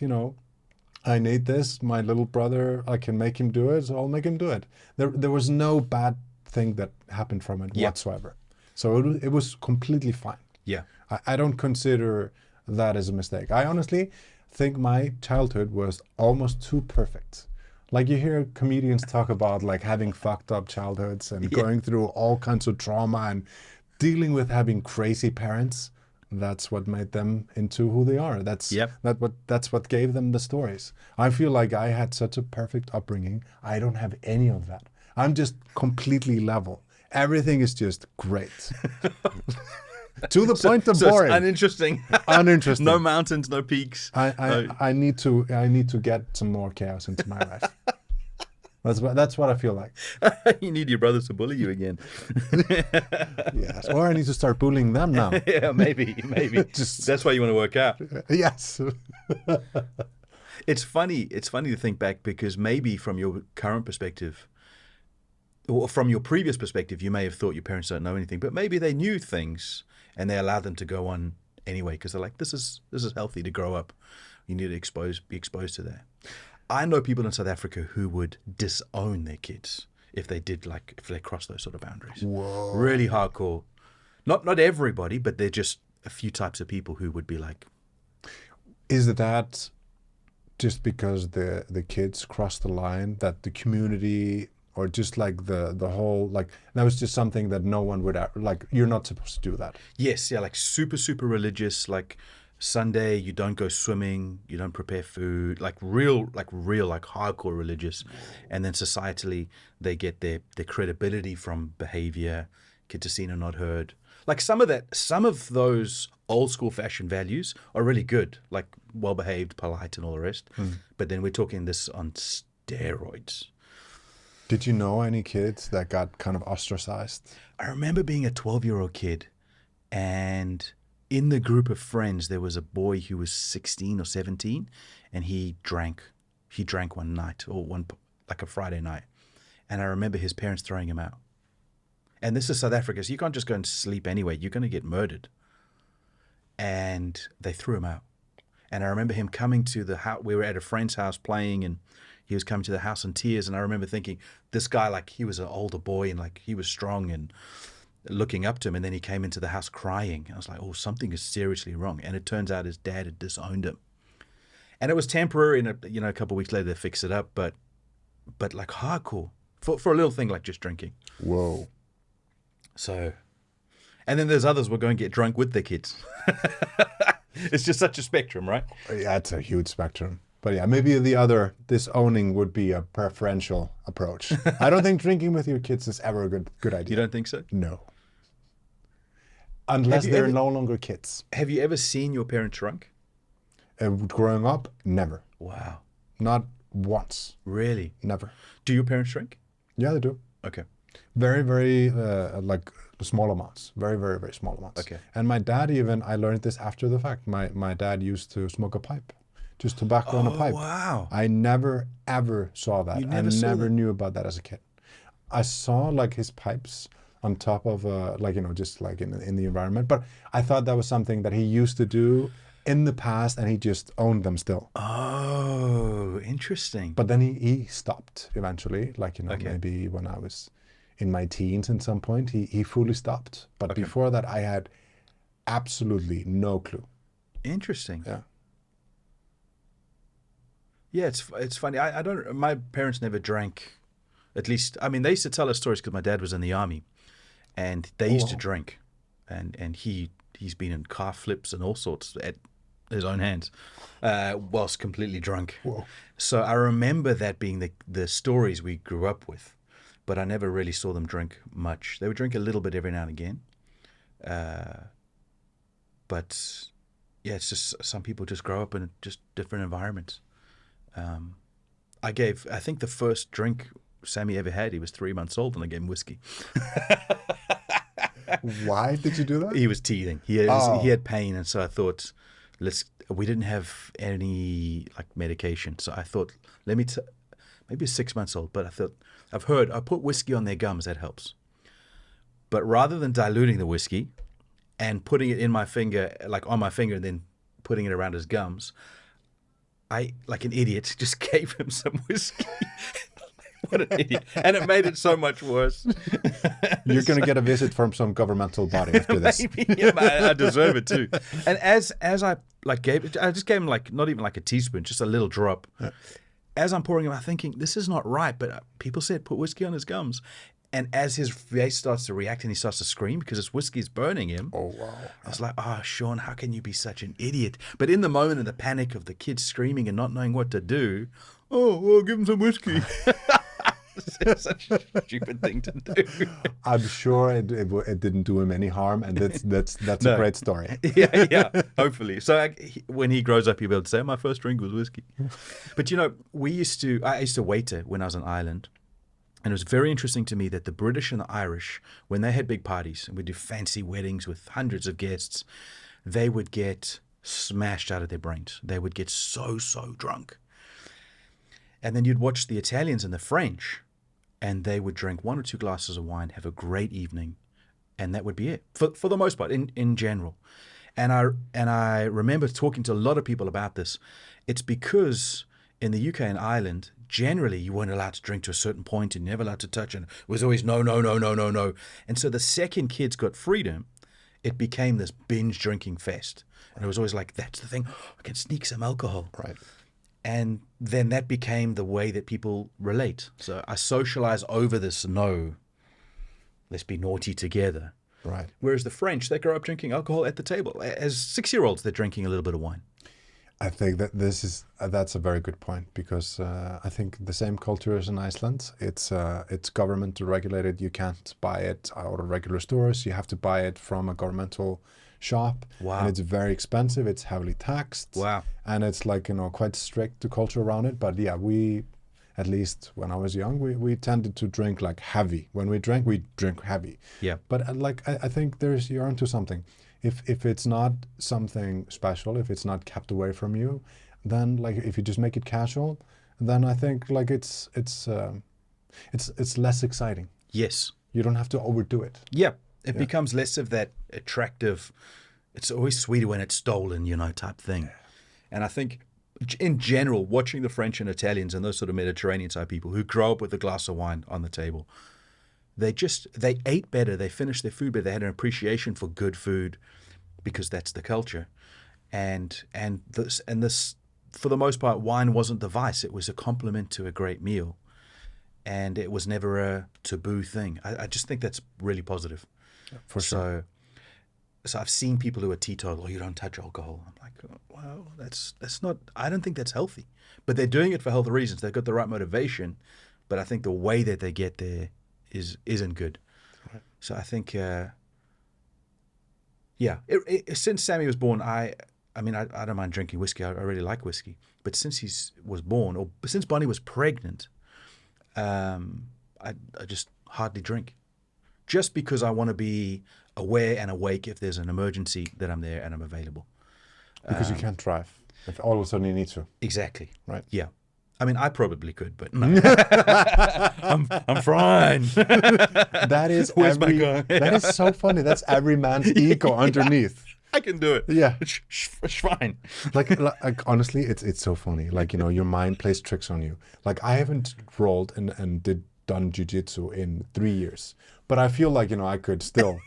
I need this. My little brother, I can make him do it, so I'll make him do it. There was no bad thing that happened from it whatsoever. So it was completely fine. Yeah. I don't consider that as a mistake. I honestly think my childhood was almost too perfect. Like, you hear comedians talk about, like, having fucked up childhoods and going through all kinds of trauma and dealing with having crazy parents. That's what made them into who they are. That's what gave them the stories. I feel like I had such a perfect upbringing. I don't have any of that. I'm just completely level. Everything is just great. To the point of boring. It's uninteresting. Uninteresting. No mountains, no peaks. I need to get some more chaos into my life. That's what I feel like. You need your brothers to bully you again. Yes. Or I need to start bullying them now. Yeah, maybe. That's why you want to work out. Yes. It's funny to think back because maybe from your current perspective, or from your previous perspective, you may have thought your parents don't know anything, but maybe they knew things and they allowed them to go on anyway because they're like, this is healthy to grow up. You need to be exposed to that. I know people in South Africa who would disown their kids if they crossed those sort of boundaries. Whoa. Really hardcore. Not everybody, but they're just a few types of people who would be like. Is that just because the kids cross the line, that the community, or just like the whole, like, that was just something that no one would, like, you're not supposed to do that? Yes, yeah, like super, super religious, like Sunday, you don't go swimming, you don't prepare food, like real hardcore religious. And then societally, they get their credibility from behavior, kids are seen and not heard. Like some of those old school fashion values are really good, like well-behaved, polite and all the rest. But then we're talking this on steroids. Did you know any kids that got kind of ostracized? I remember being a 12-year-old kid, and in the group of friends, there was a boy who was 16 or 17, and he drank one night, like a Friday night. And I remember his parents throwing him out. And this is South Africa, so you can't just go and sleep anyway. You're going to get murdered. And they threw him out. And I remember him coming to the house. We were at a friend's house playing, and he was coming to the house in tears. And I remember thinking, this guy, like, he was an older boy and like he was strong and looking up to him. And then he came into the house crying. I was like, oh, something is seriously wrong. And it turns out his dad had disowned him. And it was temporary. And a couple of weeks later, they fixed it up. But like hardcore for a little thing like just drinking. Whoa. So, and then there's others will go and get drunk with their kids. It's just such a spectrum, right? Yeah, it's a huge spectrum. But yeah, maybe disowning would be a preferential approach. I don't think drinking with your kids is ever a good idea. You don't think so? No. Unless they're no longer kids. Have you ever seen your parents drunk? Growing up, never. Wow. Not once. Really? Never. Do your parents drink? Yeah, they do. Okay. Very, very, like small amounts. Very, very, very small amounts. Okay. And my dad even, I learned this after the fact. My dad used to smoke a pipe. Just tobacco in a pipe. Wow. I never, ever saw that. I never knew about that as a kid. I saw like his pipes on top of, like, you know, just like in the environment. But I thought that was something that he used to do in the past and he just owned them still. Oh, interesting. But then he stopped eventually, like, you know, Okay. maybe when I was in my teens at some point, he fully stopped. But Okay. before that, I had absolutely no clue. Interesting. Yeah. Yeah, it's funny. I don't. My parents never drank. At least, I mean, they used to tell us stories because my dad was in the army, and they used to drink, and he's been in car flips and all sorts at his own hands, whilst completely drunk. Whoa. So I remember that being the stories we grew up with, but I never really saw them drink much. They would drink a little bit every now and again, but yeah, it's just some people just grow up in just different environments. I think the first drink Sammy ever had, he was 3 months old, and I gave him whiskey. Why did you do that? He was teething. He had pain, and so I thought, we didn't have any like medication, so I thought, maybe 6 months old, but I thought, I put whiskey on their gums, that helps. But rather than diluting the whiskey and putting it in my finger, like on my finger, and then putting it around his gums, I, like an idiot, just gave him some whiskey. What an idiot. And it made it so much worse. You're going to get a visit from some governmental body after this. Maybe, yeah, I deserve it too. And as I like I just gave him like not even like a teaspoon, just a little drop. Yeah. As I'm pouring him, I'm thinking, this is not right. But people said put whiskey on his gums. And as his face starts to react and he starts to scream because his whiskey's burning him. Oh, wow. I was like, Sean, how can you be such an idiot? But in the moment of the panic of the kids screaming and not knowing what to do, well, give him some whiskey. It's such a stupid thing to do. I'm sure it didn't do him any harm, and that's a great story. yeah, hopefully. So when he grows up, he'll be able to say, my first drink was whiskey. But, you know, I used to waiter when I was in Ireland. And it was very interesting to me that the British and the Irish, when they had big parties and would do fancy weddings with hundreds of guests, they would get smashed out of their brains. They would get so drunk. And then you'd watch the Italians and the French, and they would drink 1 or 2 glasses of wine, have a great evening, and that would be it, for the most part, in general. And I remember talking to a lot of people about this. It's because in the UK and Ireland, generally you weren't allowed to drink to a certain point and never allowed to touch, and it was always no. And so the second kids got freedom, it became this binge drinking fest. And it was always like, that's the thing, I can sneak some alcohol. Right. And then that became the way that people relate. So I socialize over this let's be naughty together. Right. Whereas the French, they grow up drinking alcohol at the table. As 6-year-olds, they're drinking a little bit of wine. I think that that's a very good point, because I think the same culture as in Iceland. It's government regulated. You can't buy it out of regular stores. You have to buy it from a governmental shop. Wow. And it's very expensive. It's heavily taxed. Wow. And it's like, you know, quite strict, the culture around it. But yeah, at least when I was young, we tended to drink like heavy. When we drink heavy. Yeah. But like I think you're onto something. If it's not something special, if it's not kept away from you, then like if you just make it casual, then I think like it's less exciting. Yes. You don't have to overdo it. Yeah. It becomes less of that attractive, it's always sweeter when it's stolen, type thing. Yeah. And I think in general, watching the French and Italians and those sort of Mediterranean type people who grow up with a glass of wine on the table, they ate better, they finished their food better, they had an appreciation for good food because that's the culture. And this for the most part, wine wasn't the vice, it was a complement to a great meal. And it was never a taboo thing. I just think that's really positive. For sure. so I've seen people who are teetotal, you don't touch alcohol. I'm like, oh, well, that's not, I don't think that's healthy. But they're doing it for health reasons. They've got the right motivation, but I think the way that they get there isn't good. Right. So I think, since Sammy was born, I don't mind drinking whiskey. I really like whiskey. But since he was born, or since Bonnie was pregnant, I just hardly drink. Just because I want to be aware and awake if there's an emergency, that I'm there and I'm available. Because you can't drive. If all of a sudden you need to. Exactly. Right. Yeah. I mean, I probably could, but no. I'm fine. That is Where's my gun? That is so funny. That's every man's ego underneath. I can do it. Yeah. It's fine. Like honestly, it's so funny. Like, your mind plays tricks on you. Like, I haven't rolled and done jiu-jitsu in 3 years. But I feel like, I could still,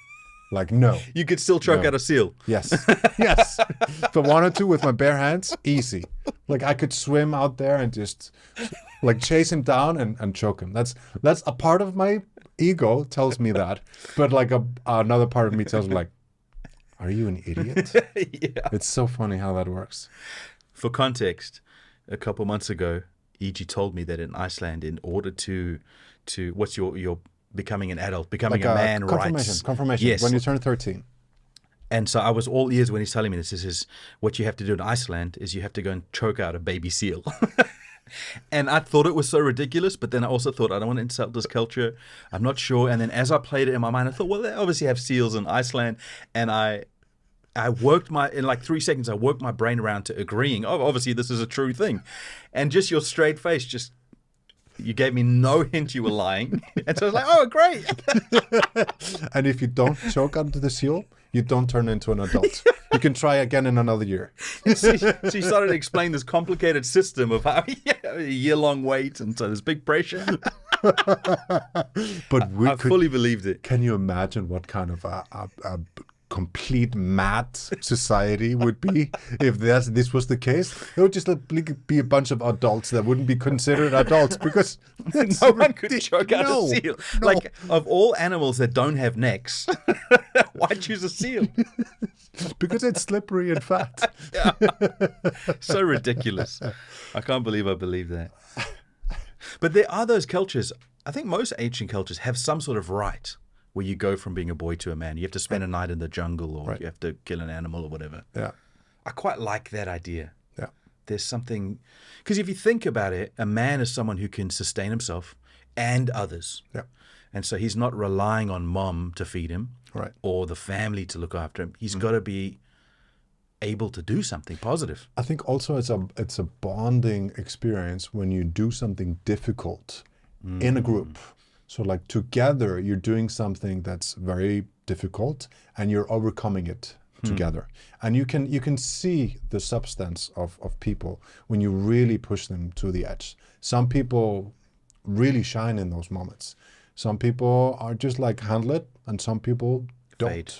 like, no. You could still choke out a seal. Yes. Yes. If I wanted to with my bare hands, easy. Like, I could swim out there and just, like, chase him down and choke him. That's a part of my ego tells me that. But, like, another part of me tells me, like, are you an idiot? Yeah. It's so funny how that works. For context, a couple months ago, E.G. told me that in Iceland, in order to what's your becoming an adult, becoming like a man, confirmation. Yes. When you turn 13. And so I was all ears when he's telling me this. This is what you have to do in Iceland is you have to go and choke out a baby seal. And I thought it was so ridiculous, but then I also thought, I don't want to insult this culture. I'm not sure. And then as I played it in my mind, I thought, well, they obviously have seals in Iceland. And I worked in like 3 seconds, I worked my brain around to agreeing, oh, obviously this is a true thing. And just your straight face, you gave me no hint you were lying. And so I was like, oh, great. And if you don't choke onto the seal, you don't turn into an adult. You can try again in another year. So you started to explain this complicated system of how a year-long wait, and so there's big pressure. But I fully believed it. Can you imagine what kind of a complete mad society would be if this was the case? It would just be a bunch of adults that wouldn't be considered adults because no one could choke out a seal. No. Like, of all animals that don't have necks, why choose a seal? Because it's slippery and fat. Yeah. So ridiculous. I can't believe I believe that. But there are those cultures. I think most ancient cultures have some sort of rite where you go from being a boy to a man. You have to spend a night in the jungle, or you have to kill an animal or whatever. Yeah. I quite like that idea. Yeah. There's something, because if you think about it, a man is someone who can sustain himself and others. Yeah. And so he's not relying on mom to feed him, right, or the family to look after him. He's got to be able to do something positive. I think also it's a bonding experience when you do something difficult in a group. So like together, you're doing something that's very difficult and you're overcoming it together. And you can see the substance of people when you really push them to the edge. Some people really shine in those moments. Some people are just like handle it, and some people don't. Fade.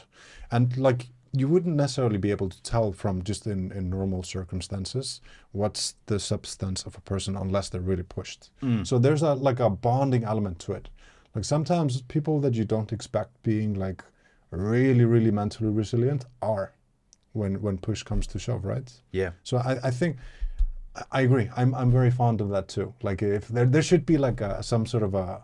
And like you wouldn't necessarily be able to tell from just in normal circumstances what's the substance of a person unless they're really pushed. So there's a bonding element to it. Like sometimes people that you don't expect being like really, really mentally resilient are when push comes to shove, right? Yeah. So I think I agree. I'm very fond of that too. Like if there should be like some sort of a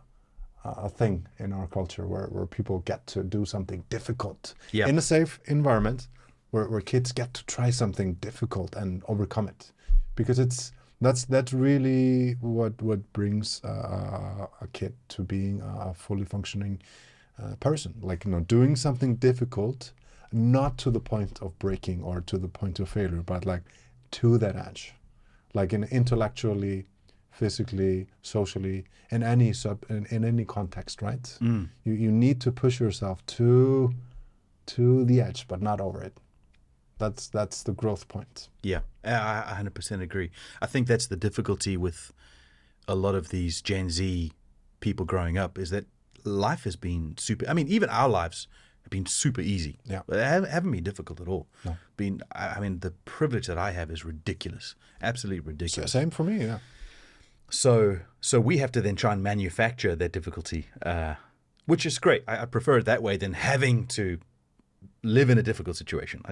thing in our culture where people get to do something difficult in a safe environment where kids get to try something difficult and overcome it, because that's really what brings a kid to being a fully functioning person. Like, doing something difficult, not to the point of breaking or to the point of failure, but like to that edge, like intellectually, physically, socially, in any context, right? You need to push yourself to the edge, but not over it. That's the growth point. Yeah, I 100% agree. I think that's the difficulty with a lot of these Gen Z people growing up, is that life has been super. I mean, even our lives have been super easy. Yeah, they haven't been difficult at all. No. I mean, the privilege that I have is ridiculous, absolutely ridiculous. Same for me. Yeah. So we have to then try and manufacture that difficulty, which is great. I prefer it that way than having to live in a difficult situation.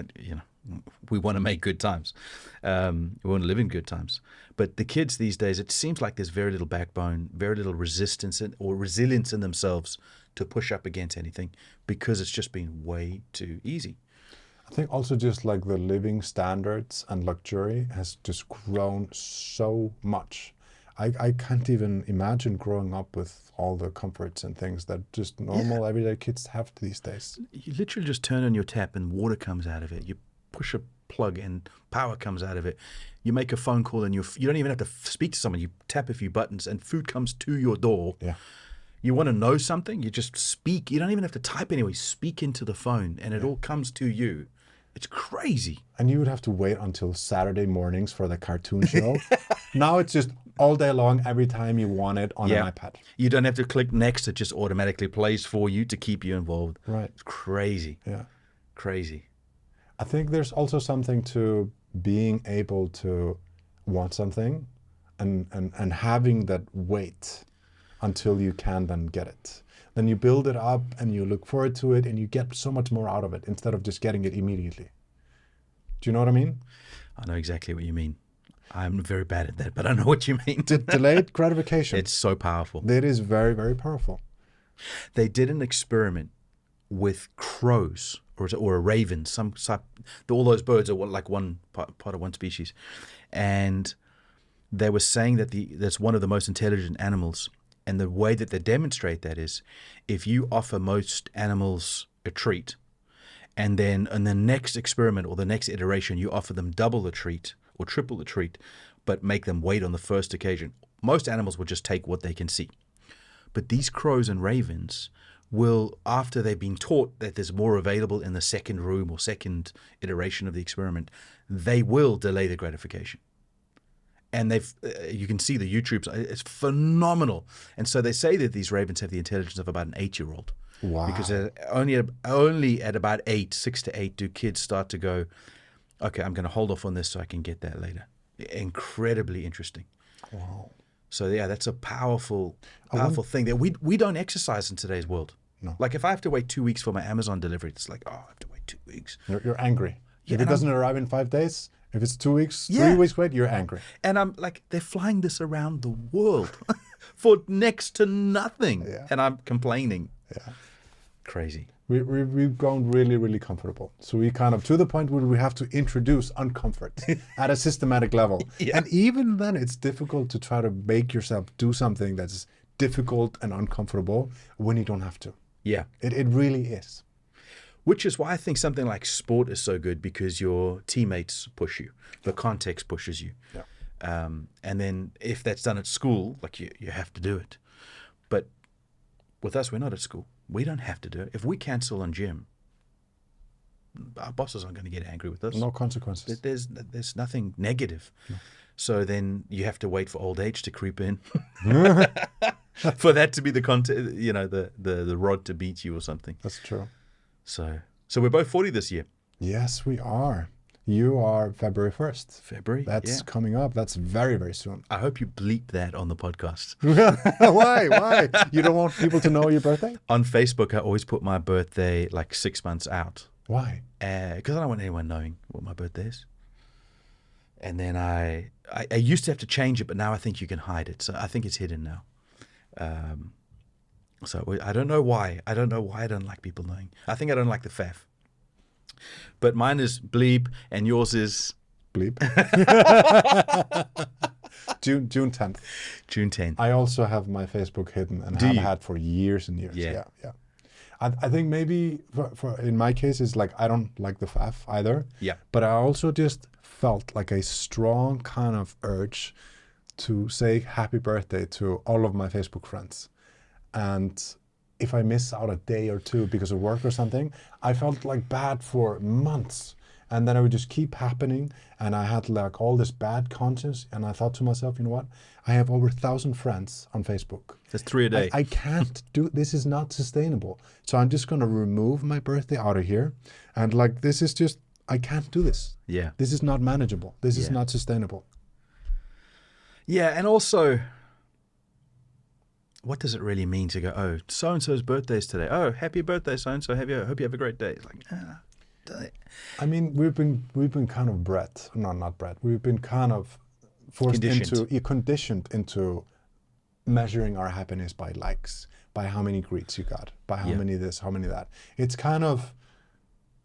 We want to make good times. We want to live in good times. But the kids these days, it seems like there's very little backbone, very little resistance or resilience in themselves to push up against anything because it's just been way too easy. I think also just like the living standards and luxury has just grown so much. I can't even imagine growing up with all the comforts and things that just normal everyday kids have these days. You literally just turn on your tap and water comes out of it. You push a plug and power comes out of it. You make a phone call and you don't even have to speak to someone. You tap a few buttons and food comes to your door. Yeah. You want to know something, you just speak. You don't even have to type anyway. Speak into the phone and it all comes to you. It's crazy. And you would have to wait until Saturday mornings for the cartoon show. Now it's just all day long, every time you want it on an iPad. You don't have to click next. It just automatically plays for you to keep you involved. Right. It's crazy. Yeah. Crazy. I think there's also something to being able to want something and having that wait until you can then get it. Then you build it up and you look forward to it and you get so much more out of it instead of just getting it immediately. Do you know what I mean? I know exactly what you mean. I'm very bad at that, but I know what you mean. Delayed gratification. It's so powerful. It is very, very powerful. They did an experiment with crows or a raven. All those birds are like one part of one species. And they were saying that that's one of the most intelligent animals. And the way that they demonstrate that is if you offer most animals a treat, and then in the next experiment or the next iteration, you offer them double the treat or triple the treat, but make them wait on the first occasion. Most animals will just take what they can see. But these crows and ravens will, after they've been taught that there's more available in the second room or second iteration of the experiment, they will delay the gratification. And you can see the YouTubes, it's phenomenal. And so they say that these ravens have the intelligence of about an 8-year-old. Wow. Because only at about 6 to 8, do kids start to go, okay, I'm going to hold off on this so I can get that later. Incredibly interesting. Wow. So yeah, that's a powerful thing that we don't exercise in today's world. No. Like if I have to wait 2 weeks for my Amazon delivery, it's like, oh, I have to wait 2 weeks. You're angry. Yeah, if it doesn't arrive in 5 days, if it's 2 weeks, Yeah. 3 weeks wait, you're angry. And I'm like, they're flying this around the world for next to nothing. Yeah. And I'm complaining. Yeah. Crazy. We've grown really, really comfortable. So we kind of, to the point where we have to introduce uncomfort at a systematic level. Yeah. And even then it's difficult to try to make yourself do something that's difficult and uncomfortable when you don't have to. Yeah. It really is. Which is why I think something like sport is so good, because your teammates push you. The context pushes you. Yeah. And then if that's done at school, like you have to do it. But with us, we're not at school. We don't have to do it. If we cancel on gym, our bosses aren't going to get angry with us. No consequences. There's nothing negative. No. So then you have to wait for old age to creep in for that to be the content, the rod to beat you or something. That's true. So we're both 40 this year. Yes, we are. You are February 1st. February. That's coming up. That's very, very soon. I hope you bleep that on the podcast. Why? You don't want people to know your birthday? On Facebook, I always put my birthday like 6 months out. Why? Because I don't want anyone knowing what my birthday is. And then I used to have to change it, but now I think you can hide it. So I think it's hidden now. So I don't know why. I don't know why I don't like people knowing. I think I don't like the faff. But mine is bleep, and yours is bleep. June 10th. June 10th. I also have my Facebook hidden and have had for years and years. Yeah. I think maybe for in my case it's like I don't like the faff either. Yeah. But I also just felt like a strong kind of urge to say happy birthday to all of my Facebook friends. And if I miss out a day or two because of work or something, I felt like bad for months. And then it would just keep happening. And I had like all this bad conscience. And I thought to myself, you know what? I have over 1,000 friends on Facebook. That's 3 a day. I can't do, this is not sustainable. So I'm just going to remove my birthday out of here. And like, this is just, I can't do this. Yeah. This is not manageable. This is not sustainable. Yeah. And also, what does it really mean to go, oh, so-and-so's birthday is today. Oh, happy birthday, so-and-so. Hope you have a great day. It's like, I mean, we've been kind of bred, no, not bred. We've been kind of forced conditioned into measuring our happiness by likes, by how many greets you got, by how many this, how many that. It's kind of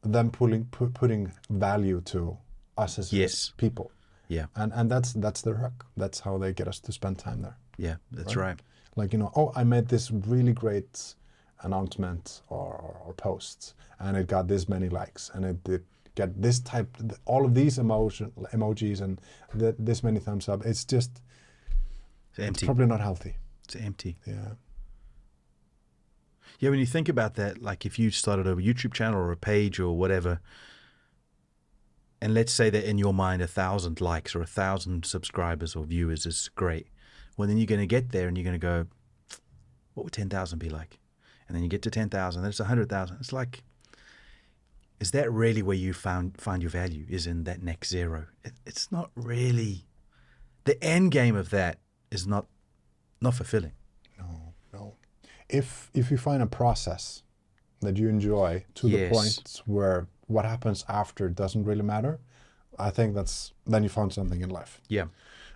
them putting value to us as people. Yeah. And that's their hook. That's how they get us to spend time there. Yeah, that's right. Like, oh, I made this really great announcement or post, and it got this many likes, and it did get this type, all of these emojis, and this many thumbs up. It's just, it's empty. It's probably not healthy. It's empty. Yeah. Yeah, when you think about that, like if you started a YouTube channel or a page or whatever, and let's say that in your mind 1,000 likes or 1,000 subscribers or viewers is great. Well, then you're going to get there and you're going to go, what would 10,000 be like? And then you get to 10,000, then it's 100,000. It's like, is that really where you find your value? Is in that next zero? It's not really. The end game of that is not fulfilling. No. If you find a process that you enjoy to the point where what happens after doesn't really matter, I think then you found something in life. Yeah.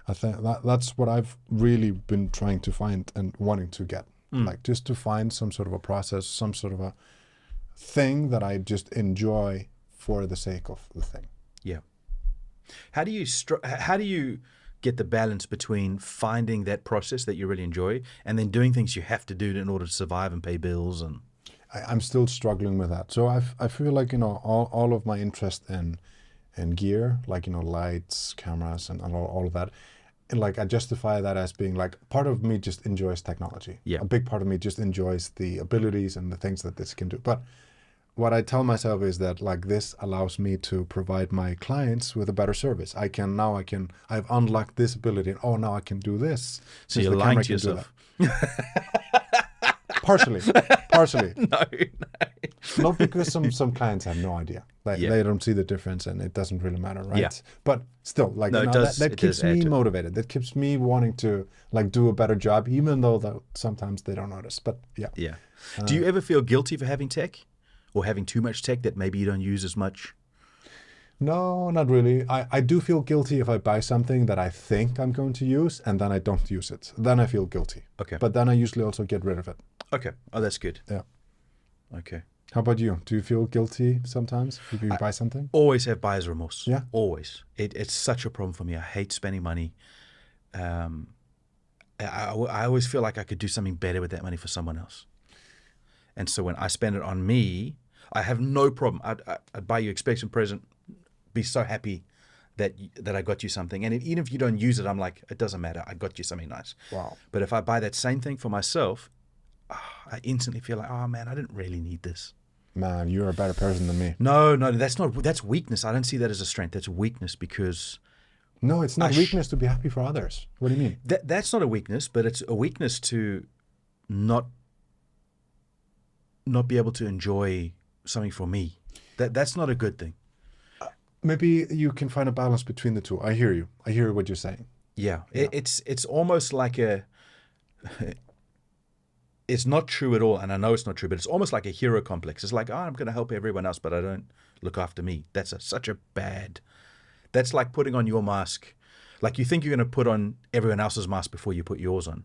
I think that's what I've really been trying to find and wanting to get. Like just to find some sort of a process, some sort of a thing that I just enjoy for the sake of the thing. Yeah. How do you get the balance between finding that process that you really enjoy and then doing things you have to do in order to survive and pay bills? And I'm still struggling with that. So I feel like, all of my interest in gear, like, lights, cameras, and all of that, and like I justify that as being like part of me just enjoys technology. Yeah. A big part of me just enjoys the abilities and the things that this can do. But what I tell myself is that like this allows me to provide my clients with a better service. I've unlocked this ability, and now I can do this. So you're lying to yourself. Partially. No. Not because some clients have no idea. They don't see the difference, and it doesn't really matter, right? Yeah. But still, like that keeps me motivated. That keeps me wanting to like do a better job, even though sometimes they don't notice. But yeah. Yeah. Do you ever feel guilty for having tech, or having too much tech that maybe you don't use as much? No, not really. I do feel guilty if I buy something that I think I'm going to use and then I don't use it. Then I feel guilty. Okay. But then I usually also get rid of it. Okay. Oh, that's good. Yeah. Okay. How about you? Do you feel guilty sometimes if you buy something? Always have buyer's remorse. Yeah. Always. It's such a problem for me. I hate spending money. I always feel like I could do something better with that money for someone else. And so when I spend it on me, I have no problem. I'd buy you expensive present, be so happy that I got you something. And even if you don't use it, I'm like, it doesn't matter. I got you something nice. Wow. But if I buy that same thing for myself, I instantly feel like, oh man, I didn't really need this. Man, you're a better person than me. No, that's weakness. I don't see that as a strength. That's weakness because... No, it's not weakness to be happy for others. What do you mean? That's not a weakness, but it's a weakness to not be able to enjoy something for me. That's not a good thing. Maybe you can find a balance between the two. I hear you. I hear what you're saying. Yeah. It's almost like it's not true at all, and I know it's not true, but it's almost like a hero complex. It's like, I'm going to help everyone else, but I don't look after me. That's such a bad... That's like putting on your mask. Like you think you're going to put on everyone else's mask before you put yours on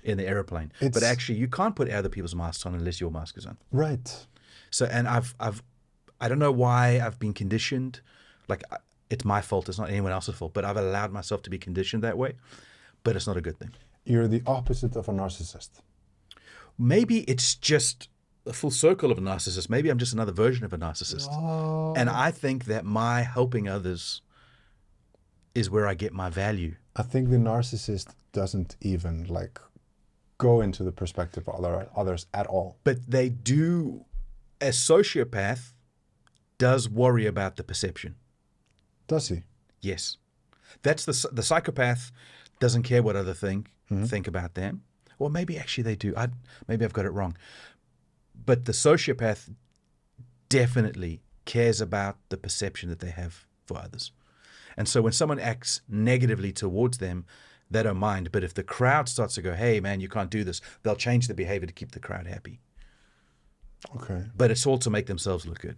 in the airplane. But actually, you can't put other people's masks on unless your mask is on. Right. So, and I don't know why I've been conditioned. Like, it's my fault. It's not anyone else's fault. But I've allowed myself to be conditioned that way. But it's not a good thing. You're the opposite of a narcissist. Maybe it's just a full circle of a narcissist. Maybe I'm just another version of a narcissist. Oh. And I think that my helping others is where I get my value. I think the narcissist doesn't even like go into the perspective of others at all. But they do. A sociopath does worry about the perception. Does he? Yes. That's the psychopath doesn't care what other think about them. Or maybe actually they do. Maybe I've got it wrong. But the sociopath definitely cares about the perception that they have for others. And so when someone acts negatively towards them, they don't mind. But if the crowd starts to go, hey, man, you can't do this, they'll change the behavior to keep the crowd happy. Okay. But it's all to make themselves look good.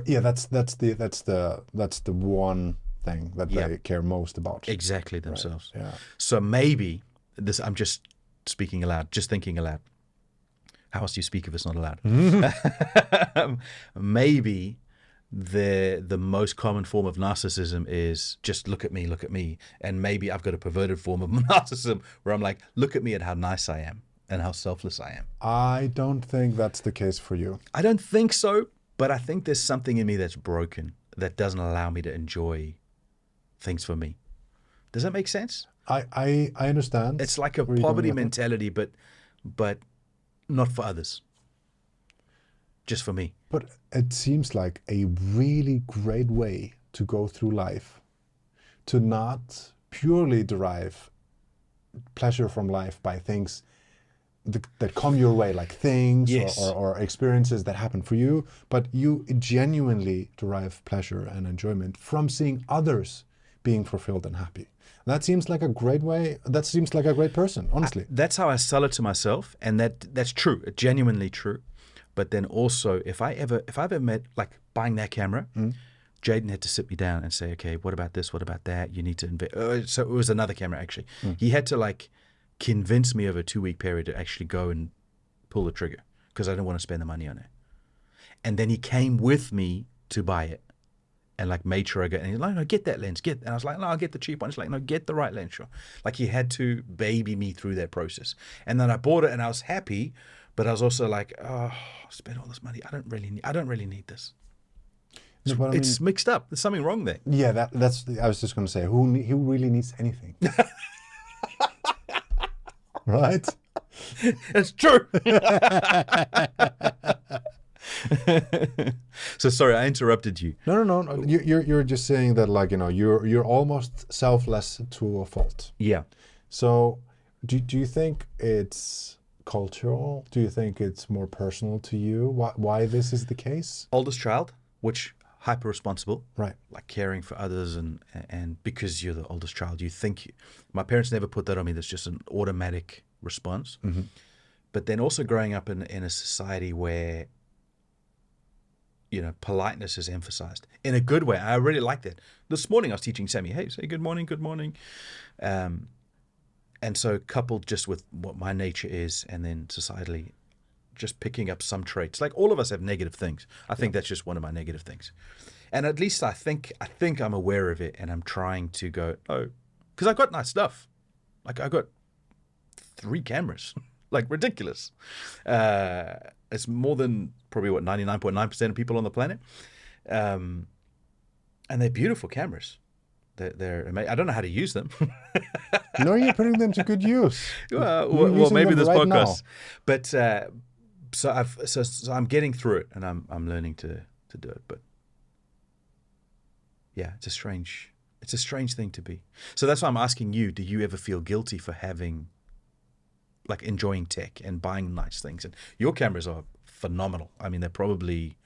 Yeah, that's the one thing that Yeah. they care most about. Exactly themselves. Yeah. So maybe this, I'm just speaking aloud, just thinking aloud. How else do you speak if it's not allowed? Maybe the most common form of narcissism is just look at me. And maybe I've got a perverted form of narcissism where I'm like, look at me and how nice I am and how selfless I am. I don't think that's the case for you. I don't think so, but I think there's something in me that's broken that doesn't allow me to enjoy things for me. Does that make sense? I understand. It's like a where you're poverty going with it. mentality, but not for others. Just for me. But it seems like a really great way to go through life, to not purely derive pleasure from life by things that come your way, like things Yes. or experiences that happen for you, but you genuinely derive pleasure and enjoyment from seeing others being fulfilled and happy. That seems like a great way. That seems like a great person, honestly. That's how I sell it to myself, and that's true, genuinely true. But then also, if I ever met, like buying that camera, Jaden had to sit me down and say, okay, what about this? What about that? You need to invest. So it was another camera actually. He had to like convince me over a 2-week period to actually go and pull the trigger because I didn't want to spend the money on it. And then he came with me to buy it and like made sure I got, and he's like, no, get that lens, and I was like, no, I'll get the cheap one. He's like, no, get the right lens, sure. Like he had to baby me through that process. And then I bought it and I was happy, but I was also like, oh, I spent all this money. I don't really need this. No, but I mean, It's mixed up. There's something wrong there. yeah, that's. I was just going to say, who really needs anything, right? It's true. So sorry, I interrupted you. No. You're just saying that, like, you're almost selfless to a fault. Yeah. So, do you think it's cultural? Do you think it's more personal to you? Why this is the case? Oldest child, which hyper responsible, Right. like caring for others, and because you're the oldest child, you think my parents never put that on me. That's just an automatic response. But then also growing up in a society where politeness is emphasized in a good way. I really like that. This morning I was teaching Sammy, hey, say good morning. And so coupled just with what my nature is, and then societally just picking up some traits. Like all of us have negative things. I think that's just one of my negative things. And at least I think I'm aware of it, and I'm trying to go, oh, because I got nice stuff. Like I got 3 cameras, like ridiculous. It's more than probably 99.9% of people on the planet. And they're beautiful cameras. They're amazing. I don't know how to use them. No, you're putting them to good use. well, using maybe them this right podcast. But so I'm getting through it, and I'm learning to do it. But yeah, it's a strange thing to be. So that's why I'm asking you: do you ever feel guilty for having, like, enjoying tech and buying nice things? And your cameras are phenomenal. I mean, they're probably,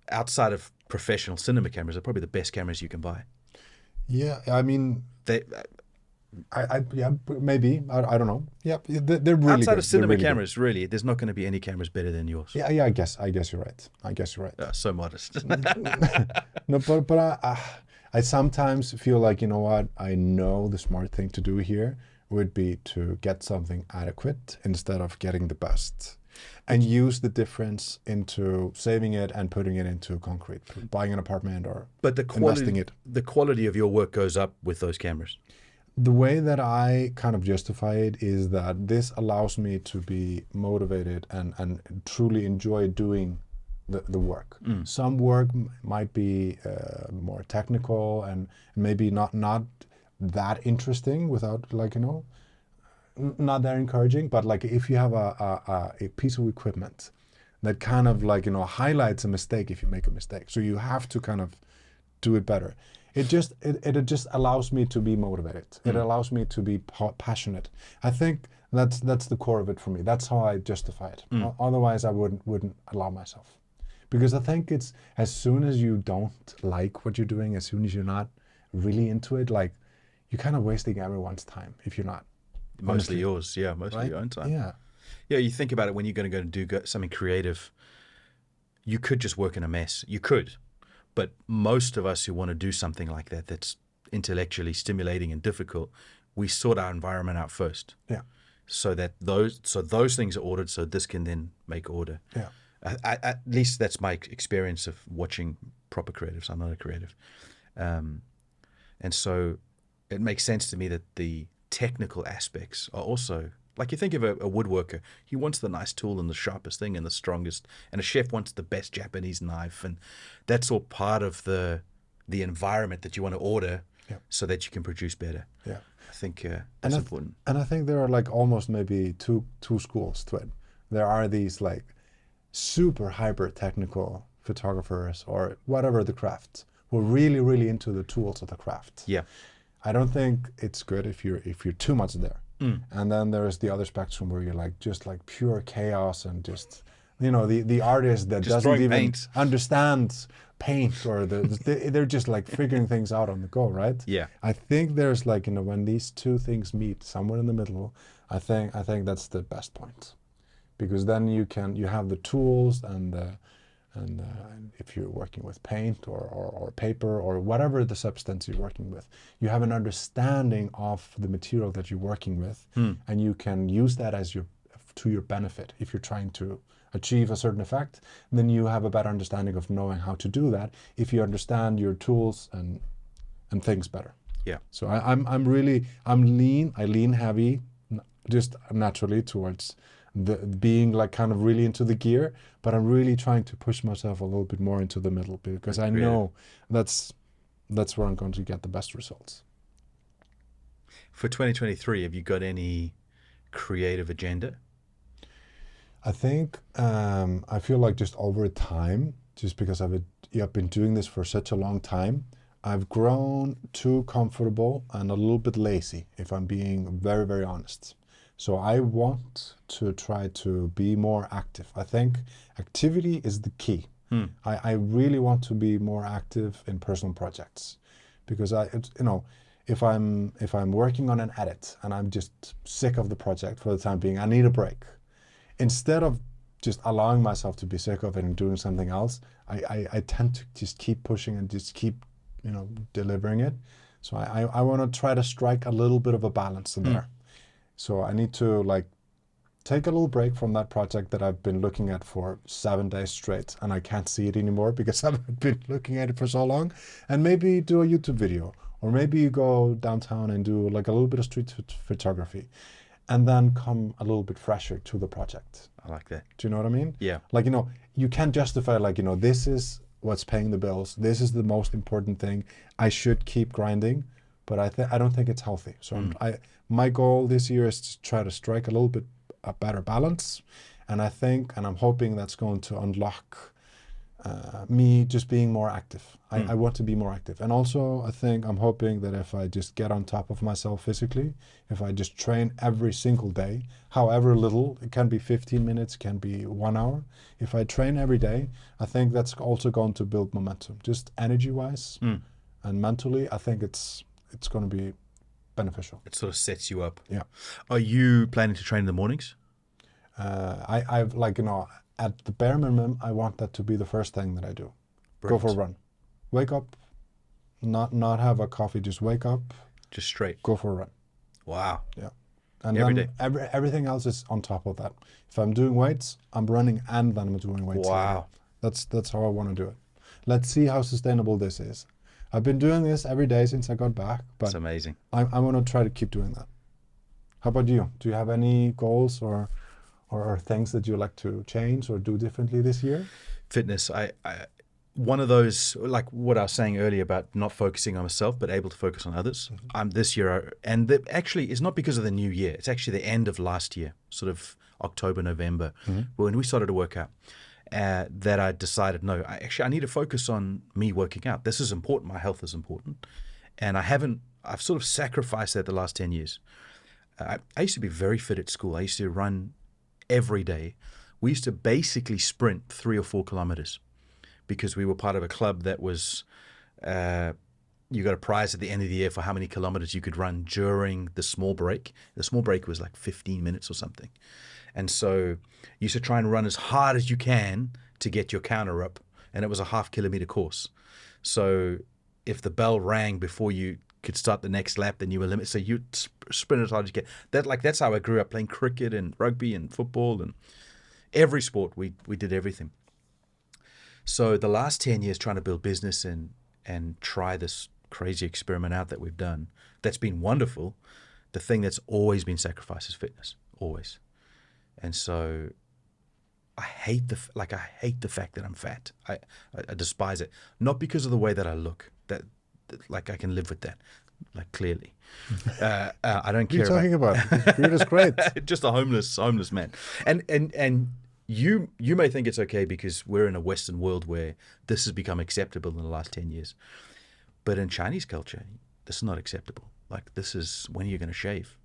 outside of professional cinema cameras, they're probably the best cameras you can buy. Yeah, I mean, They yeah, maybe. I don't know. Yeah, they're really outside good. of cinema They're really good. cameras, really, there's not going to be any cameras better than yours. Yeah, I guess you're right. So modest. No, but I sometimes feel like, you know what? I know the smart thing to do here would be to get something adequate instead of getting the best, and use the difference into saving it and putting it into concrete, buying an apartment or But investing it. the quality of your work goes up with those cameras. The way that I kind of justify it is that this allows me to be motivated and truly enjoy doing the work. Some work might be more technical and maybe not that interesting, without, like, not that encouraging. But like, if you have a piece of equipment that kind of, like, highlights a mistake if you make a mistake, so you have to kind of do it better. It just allows me to be motivated. It allows me to be passionate. I think that's the core of it for me. That's how I justify it. Otherwise, I wouldn't allow myself, because I think it's, as soon as you don't like what you're doing, as soon as you're not really into it, like, you're kind of wasting everyone's time if you're not. Mostly Honestly. yours, yeah, mostly Right? your own time. Yeah. Yeah, you think about it, when you're going to go and do something creative, you could just work in a mess. You could. But most of us who want to do something like that, that's intellectually stimulating and difficult, we sort our environment out first. Yeah. So that those things are ordered, so this can then make order. Yeah. At least that's my experience of watching proper creatives. I'm not a creative. And so it makes sense to me that the technical aspects are also, like you think of a woodworker, he wants the nice tool and the sharpest thing and the strongest, and a chef wants the best Japanese knife, and that's all part of the environment that you want to order so that you can produce better. Yeah. I think that's important. And I think there are like almost maybe two schools to it. There are these like super hyper technical photographers or whatever the craft who are really, really into the tools of the craft. Yeah. I don't think it's good if you're too much there. And then there's the other spectrum where you're like just like pure chaos and just, you know, the artist that Just doesn't throwing even paint. understand paint, or they're just like figuring things out on the go, right? Yeah. I think there's like, you know, when these two things meet somewhere in the middle, I think that's the best point, because then you have the tools and if you're working with paint or paper or whatever the substance you're working with, you have an understanding of the material that you're working with, and you can use that to your benefit. If you're trying to achieve a certain effect, then you have a better understanding of knowing how to do that if you understand your tools and things better. Yeah. So I lean heavy just naturally towards the being like kind of really into the gear, but I'm really trying to push myself a little bit more into the middle, because I know that's where I'm going to get the best results. For 2023, have you got any creative agenda? I think I feel like just over time, just because I've been doing this for such a long time, I've grown too comfortable and a little bit lazy, if I'm being very, very honest. So I want to try to be more active. I think activity is the key. I really want to be more active in personal projects, because if I'm working on an edit and I'm just sick of the project for the time being, I need a break. Instead of just allowing myself to be sick of it and doing something else, I tend to just keep pushing and just keep, delivering it. So I want to try to strike a little bit of a balance in there. So I need to like take a little break from that project that I've been looking at for 7 days straight, and I can't see it anymore because I've been looking at it for so long, and maybe do a YouTube video, or maybe you go downtown and do like a little bit of street photography, and then come a little bit fresher to the project. I like that. Do you know what I mean? Yeah. Like, you can't justify like, this is what's paying the bills. This is the most important thing. I should keep grinding, but I don't think it's healthy. So my goal this year is to try to strike a little bit a better balance. And I'm hoping that's going to unlock me just being more active. I want to be more active. And also I'm hoping that if I just get on top of myself physically, if I just train every single day, however little, it can be 15 minutes, it can be 1 hour. If I train every day, I think that's also going to build momentum, just energy wise and mentally. I think it's going to be beneficial. It sort of sets you up. Yeah. Are you planning to train in the mornings? I've like, at the bare minimum, I want that to be the first thing that I do. Brilliant. Go for a run. Wake up, not have a coffee, just wake up. Just straight. Go for a run. Wow. Yeah. And Every then day. Everything else is on top of that. If I'm doing weights, I'm running and then I'm doing weights. Wow. That's how I want to do it. Let's see how sustainable this is. I've been doing this every day since I got back, but That's amazing. I want to try to keep doing that. How about you? Do you have any goals or things that you like to change or do differently this year? Fitness. I one of those, like what I was saying earlier about not focusing on myself, but able to focus on others. This year, and actually, it's not because of the new year. It's actually the end of last year, sort of October, November, when we started to work out. That I decided, no, I need to focus on me working out. This is important. My health is important. And I've sort of sacrificed that the last 10 years. I used to be very fit at school. I used to run every day. We used to basically sprint 3 or 4 kilometers because we were part of a club that was, you got a prize at the end of the year for how many kilometers you could run during the small break. The small break was like 15 minutes or something. And so you used to try and run as hard as you can to get your counter up, and it was a 0.5 kilometer course. So if the bell rang before you could start the next lap, then you were limited. So you sprint as hard as you can. That's how I grew up, playing cricket and rugby and football and every sport. We did everything. So the last 10 years trying to build business and try this crazy experiment out that we've done, that's been wonderful. The thing that's always been sacrificed is fitness, always. And so I hate the fact that I'm fat. I despise it, not because of the way that I look. That like I can live with that, like clearly. I don't care. What are you talking about? Beard is great. Just a homeless man. And you may think it's okay because we're in a Western world where this has become acceptable in the last 10 years. But in Chinese culture, this is not acceptable. Like, this is when you're going to shave.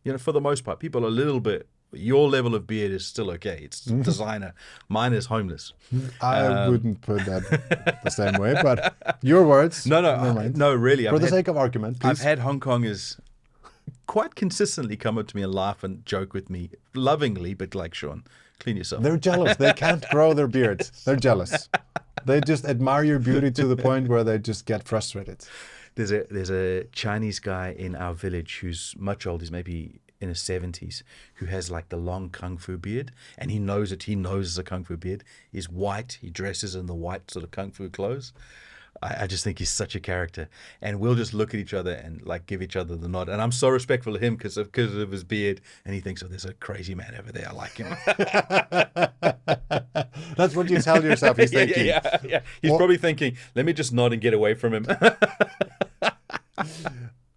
You know, for the most part, people are a little bit, your level of beard is still okay. It's designer. Mine is homeless. I wouldn't put that the same way, but your words. No, really. For the sake of argument, please. I've had Hong Kongers quite consistently come up to me and laugh and joke with me lovingly, but like, Sean, clean yourself. They're jealous. They can't grow their beards. They're jealous. They just admire your beauty to the point where they just get frustrated. There's a Chinese guy in our village who's much older. He's maybe in his 70s, who has like the long kung fu beard, and he knows it. He knows it's a kung fu beard. He's white. He dresses in the white sort of kung fu clothes. I just think he's such a character, and we'll just look at each other and like give each other the nod. And I'm so respectful of him because of his beard. And he thinks, oh, there's a crazy man over there. I like him. That's what you tell yourself. He's thinking. Yeah. He's probably thinking, let me just nod and get away from him.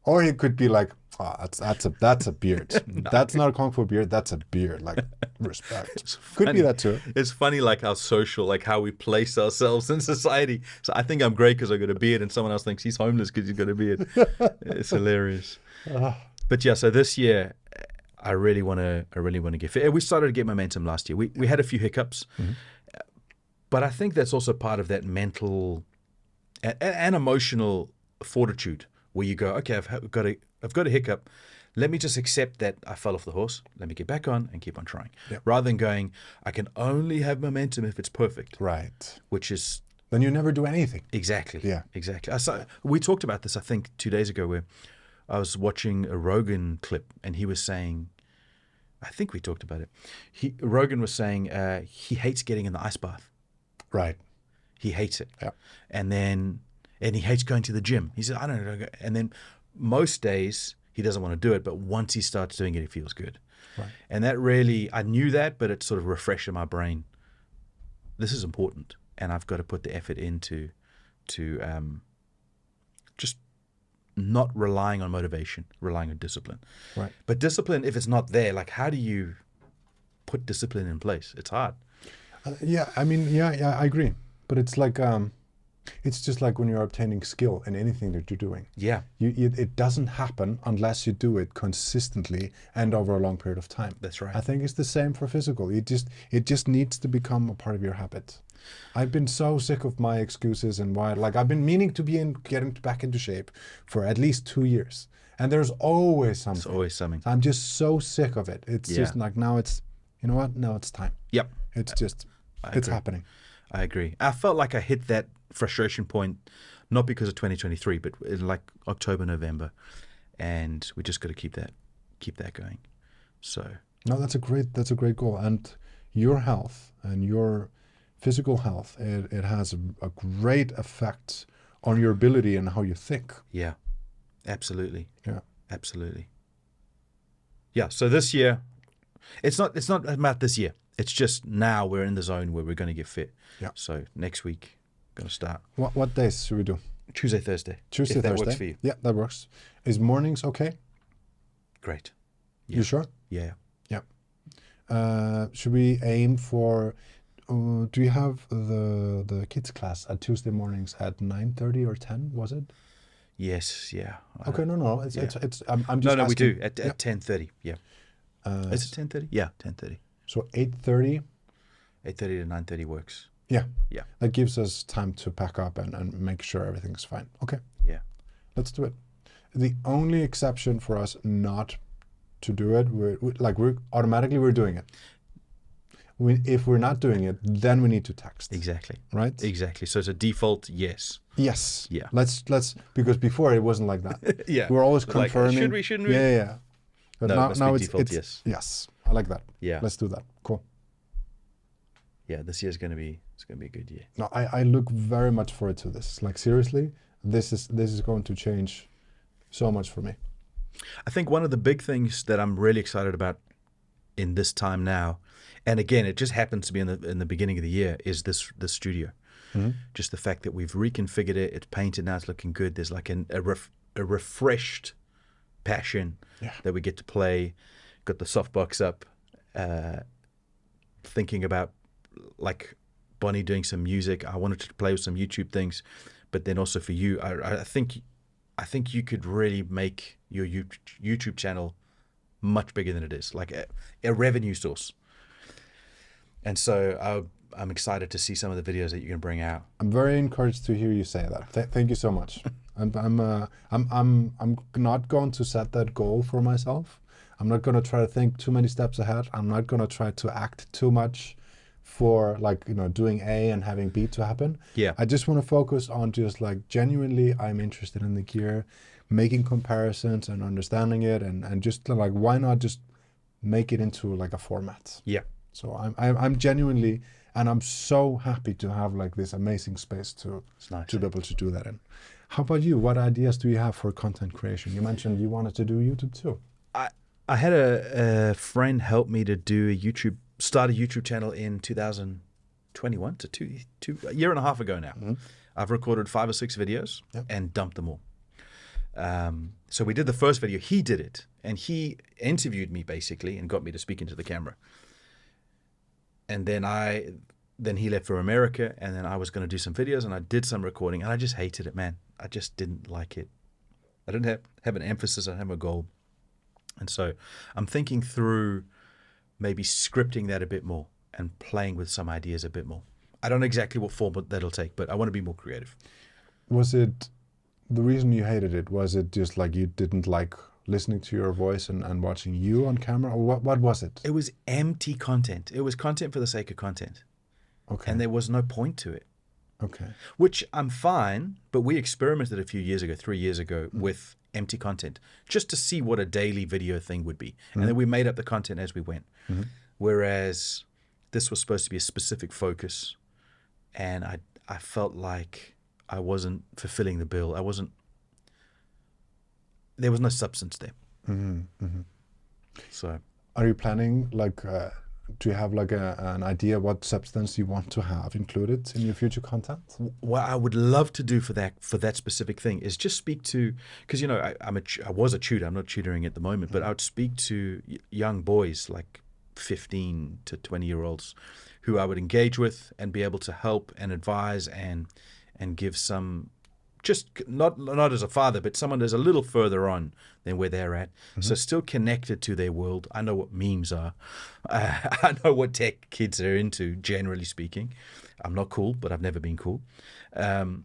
Or he could be like, oh, that's a beard. No. That's not a kung fu beard. That's a beard. Like, respect. Could be that too. It's funny, like how social, like how we place ourselves in society. So I think I'm great because I got a beard, and someone else thinks he's homeless because he's got a beard. It's hilarious. But yeah, so this year I really want to get fit. We started to get momentum last year. We had a few hiccups, but I think that's also part of that mental and emotional fortitude where you go, okay, I've got a hiccup. Let me just accept that I fell off the horse. Let me get back on and keep on trying. Yep. Rather than going, I can only have momentum if it's perfect. Right. Which is... Then you never do anything. Exactly. Yeah. Exactly. We talked about this, I think, 2 days ago, where I was watching a Rogan clip, and he was saying, I think we talked about it. Rogan was saying he hates getting in the ice bath. Right. He hates it. Yeah. And he hates going to the gym. He said, I don't know. And then most days he doesn't want to do it, but once he starts doing it, he feels good. Right. And that really, I knew that, but it sort of refreshed in my brain. This is important, and I've got to put the effort into just not relying on motivation, relying on discipline. Right. But discipline, if it's not there, like how do you put discipline in place? It's hard. I agree. But it's like, it's just like when you're obtaining skill in anything that you're doing. Yeah. It doesn't happen unless you do it consistently and over a long period of time. That's right. I think it's the same for physical. It just needs to become a part of your habit. I've been so sick of my excuses and why, like I've been meaning to getting back into shape for at least 2 years. And there's always something. There's always something. I'm just so sick of it. It's just like, now it's, you know what? Now it's time. Yep. It's just, it's happening. I agree. I felt like I hit that frustration point, not because of 2023, but in like October, November, and we just got to keep that going. So no, that's a great goal, and your health and your physical health, it has a great effect on your ability and how you think. Yeah, absolutely. Yeah, absolutely. Yeah. So this year, it's not about this year. It's just now we're in the zone where we're going to get fit. Yeah. So next week, going to start. What days should we do? Tuesday, Thursday. Tuesday, if that Thursday. Works for you. Yeah, that works. Is mornings okay? Great. Yeah. You sure? Yeah. Yeah. Should we aim for? Do you have the kids class at Tuesday mornings at 9:30 or 10? Was it? Yes. Yeah. Okay. No. It's. I'm just. No. asking. We do at 10:30. Yeah. Is it 10:30? Yeah, 10:30. So 8:30. 8:30 to 9:30 works. Yeah. Yeah. That gives us time to pack up and make sure everything's fine. Okay. Yeah. Let's do it. The only exception for us not to do it, we're automatically doing it. if we're not doing it, then we need to text. Exactly. Right? Exactly. So it's a default yes. Yes. Yeah. Let's because before it wasn't like that. Yeah. We're always But like, confirming. should we, shouldn't we? Yeah. But No, it must be it's default yes. Yes. I like that. Yeah. Let's do that. Cool. Yeah, this year's gonna be a good year. No, I look very much forward to this. Like seriously, this is going to change so much for me. I think one of the big things that I'm really excited about in this time now, and again, it just happens to be in the beginning of the year, is this studio. Mm-hmm. Just the fact that we've reconfigured it, it's painted now, it's looking good. There's like a refreshed passion that we get to play. Got the softbox up, thinking about like Bonnie doing some music. I wanted to play with some YouTube things, but then also for you, I think you could really make your YouTube channel much bigger than it is, like a revenue source. And so I'm excited to see some of the videos that you can bring out. I'm very encouraged to hear you say that. Thank you so much. I'm not going to set that goal for myself. I'm not going to try to think too many steps ahead. I'm not going to try to act too much for like, doing A and having B to happen. Yeah. I just want to focus on just like genuinely I'm interested in the gear, making comparisons and understanding it, and just like why not just make it into like a format. Yeah. So I'm genuinely, and I'm so happy to have like this amazing space to be able to do that in. How about you? What ideas do you have for content creation? You mentioned you wanted to do YouTube too. I had a friend help me to start a YouTube channel in 2021, so a year and a half ago now. Mm-hmm. I've recorded 5 or 6 videos and dumped them all. So we did the first video. He did it, and he interviewed me basically and got me to speak into the camera. And then he left for America, and then I was going to do some videos, and I did some recording, and I just hated it, man. I just didn't like it. I didn't have an emphasis. I didn't have a goal. And so I'm thinking through maybe scripting that a bit more and playing with some ideas a bit more. I don't know exactly what form that'll take, but I want to be more creative. Was it the reason you hated it? Was it just like you didn't like listening to your voice and watching you on camera, or what was it? It was empty content. It was content for the sake of content. Okay. And there was no point to it. Okay. Which I'm fine, but we experimented a few years ago, 3 years ago, with empty content just to see what a daily video thing would be. And then we made up the content as we went. Mm-hmm. Whereas this was supposed to be a specific focus, and I felt like I wasn't fulfilling the bill. There was no substance there. Mm-hmm. Mm-hmm. So are you planning like do you have like an idea what substance you want to have included in your future content? What I would love to do for that specific thing is just speak to, because I was a tutor. I'm not tutoring at the moment, but I would speak to young boys like 15 to 20-year-olds who I would engage with and be able to help and advise and give some, just not as a father, but someone that's a little further on than where they're at. Mm-hmm. So still connected to their world. I know what memes are. I know what tech kids are into, generally speaking. I'm not cool, but I've never been cool. And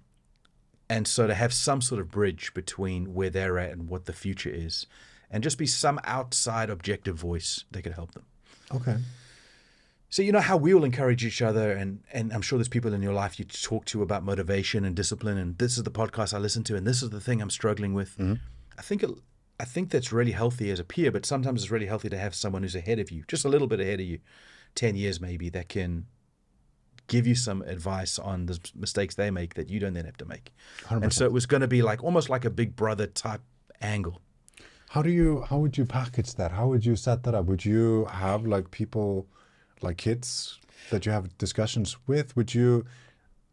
so to have some sort of bridge between where they're at and what the future is, and just be some outside objective voice that could help them. Okay. So you know how we will encourage each other, and I'm sure there's people in your life you talk to about motivation and discipline, and this is the podcast I listen to, and this is the thing I'm struggling with. Mm-hmm. I think that's really healthy as a peer, but sometimes it's really healthy to have someone who's ahead of you, just a little bit ahead of you, 10 years maybe, that can give you some advice on the mistakes they make that you don't then have to make. 100%. And so it was going to be like almost like a big brother type angle. How would you package that? How would you set that up? Would you have like people, like kids that you have discussions with? Would you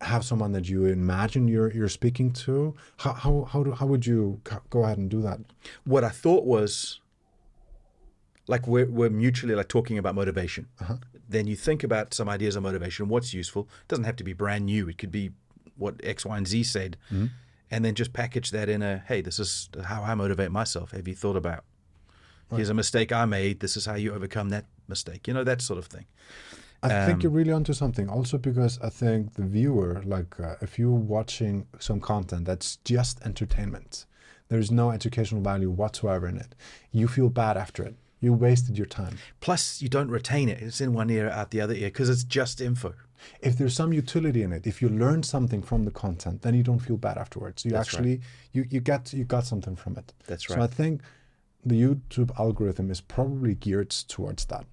have someone that you imagine you're speaking to? How would you go ahead and do that? What I thought was, like we're mutually like talking about motivation. Uh-huh. Then you think about some ideas of motivation. What's useful? It doesn't have to be brand new. It could be what X, Y, and Z said. Mm-hmm. And then just package that in hey, this is how I motivate myself. Have you thought about? Right. Here's a mistake I made. This is how you overcome that mistake. That sort of thing. I think you're really onto something. Also because I think the viewer, like if you're watching some content that's just entertainment, there's no educational value whatsoever in it. You feel bad after it. You wasted your time. Plus, you don't retain it. It's in one ear, out the other ear, because it's just info. If there's some utility in it, if you learn something from the content, then you don't feel bad afterwards. You actually, you got something from it. That's right. So I think the YouTube algorithm is probably geared towards that.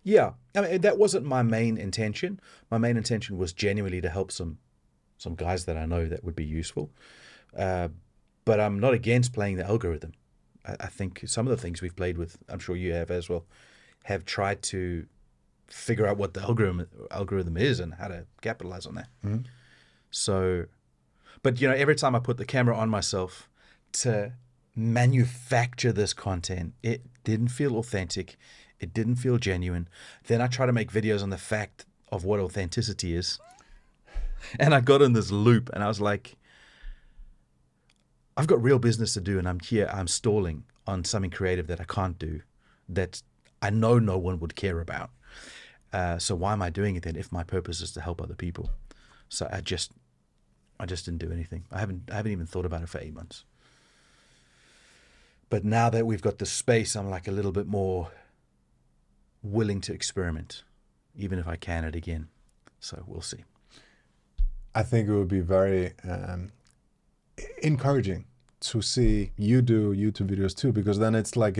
Yeah, I mean, that wasn't my main intention. My main intention was genuinely to help some guys that I know that would be useful. But I'm not against playing the algorithm. I think some of the things we've played with, I'm sure you have as well, have tried to figure out what the algorithm is and how to capitalize on that. Mm-hmm. So, but every time I put the camera on myself to manufacture this content, it didn't feel authentic. It didn't feel genuine. Then I try to make videos on the fact of what authenticity is. And I got in this loop and I was like, I've got real business to do, and I'm stalling on something creative that I can't do, that I know no one would care about. So why am I doing it then if my purpose is to help other people? So I just didn't do anything. I haven't even thought about it for 8 months. But now that we've got the space, I'm like a little bit more willing to experiment, even if I can it again. So we'll see. I think it would be very encouraging to see you do YouTube videos too, because then it's like,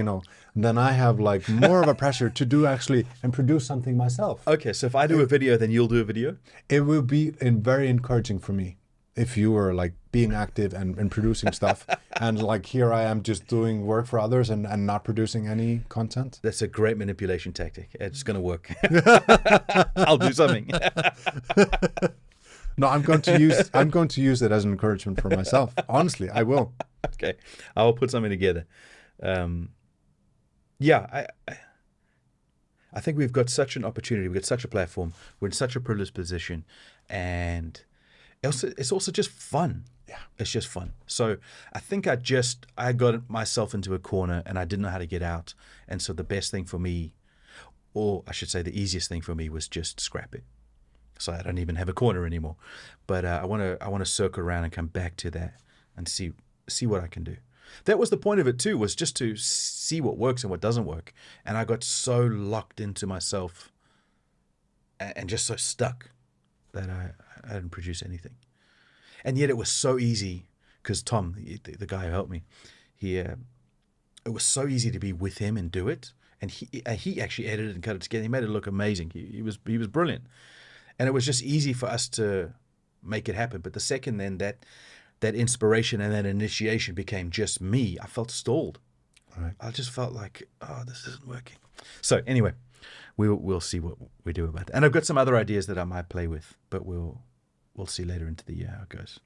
then I have like more of a pressure to do actually and produce something myself. Okay, so if I do a video, then you'll do a video? It will be very encouraging for me if you were like being active and producing stuff. And like here I am just doing work for others and not producing any content. That's a great manipulation tactic. It's going to work. I'll do something. No, I'm going to use it as an encouragement for myself. Honestly, I will. Okay, I will put something together. I think we've got such an opportunity. We've got such a platform. We're in such a privileged position, and it's also just fun. Yeah, it's just fun. So I think I got myself into a corner, and I didn't know how to get out. And so the best thing for me, or I should say, the easiest thing for me, was just scrap it. So I don't even have a corner anymore. But I want to circle around and come back to that and see what I can do. That was the point of it too, was just to see what works and what doesn't work. And I got so locked into myself and just so stuck that I didn't produce anything. And yet it was so easy, because Tom, the guy who helped me, it was so easy to be with him and do it. And he actually edited and cut it together. He made it look amazing. He was brilliant. And it was just easy for us to make it happen. But the second then that inspiration and that initiation became just me, I felt stalled. Right. I just felt like, this isn't working. So anyway, we'll see what we do about that. And I've got some other ideas that I might play with, but we'll see later into the year how it goes.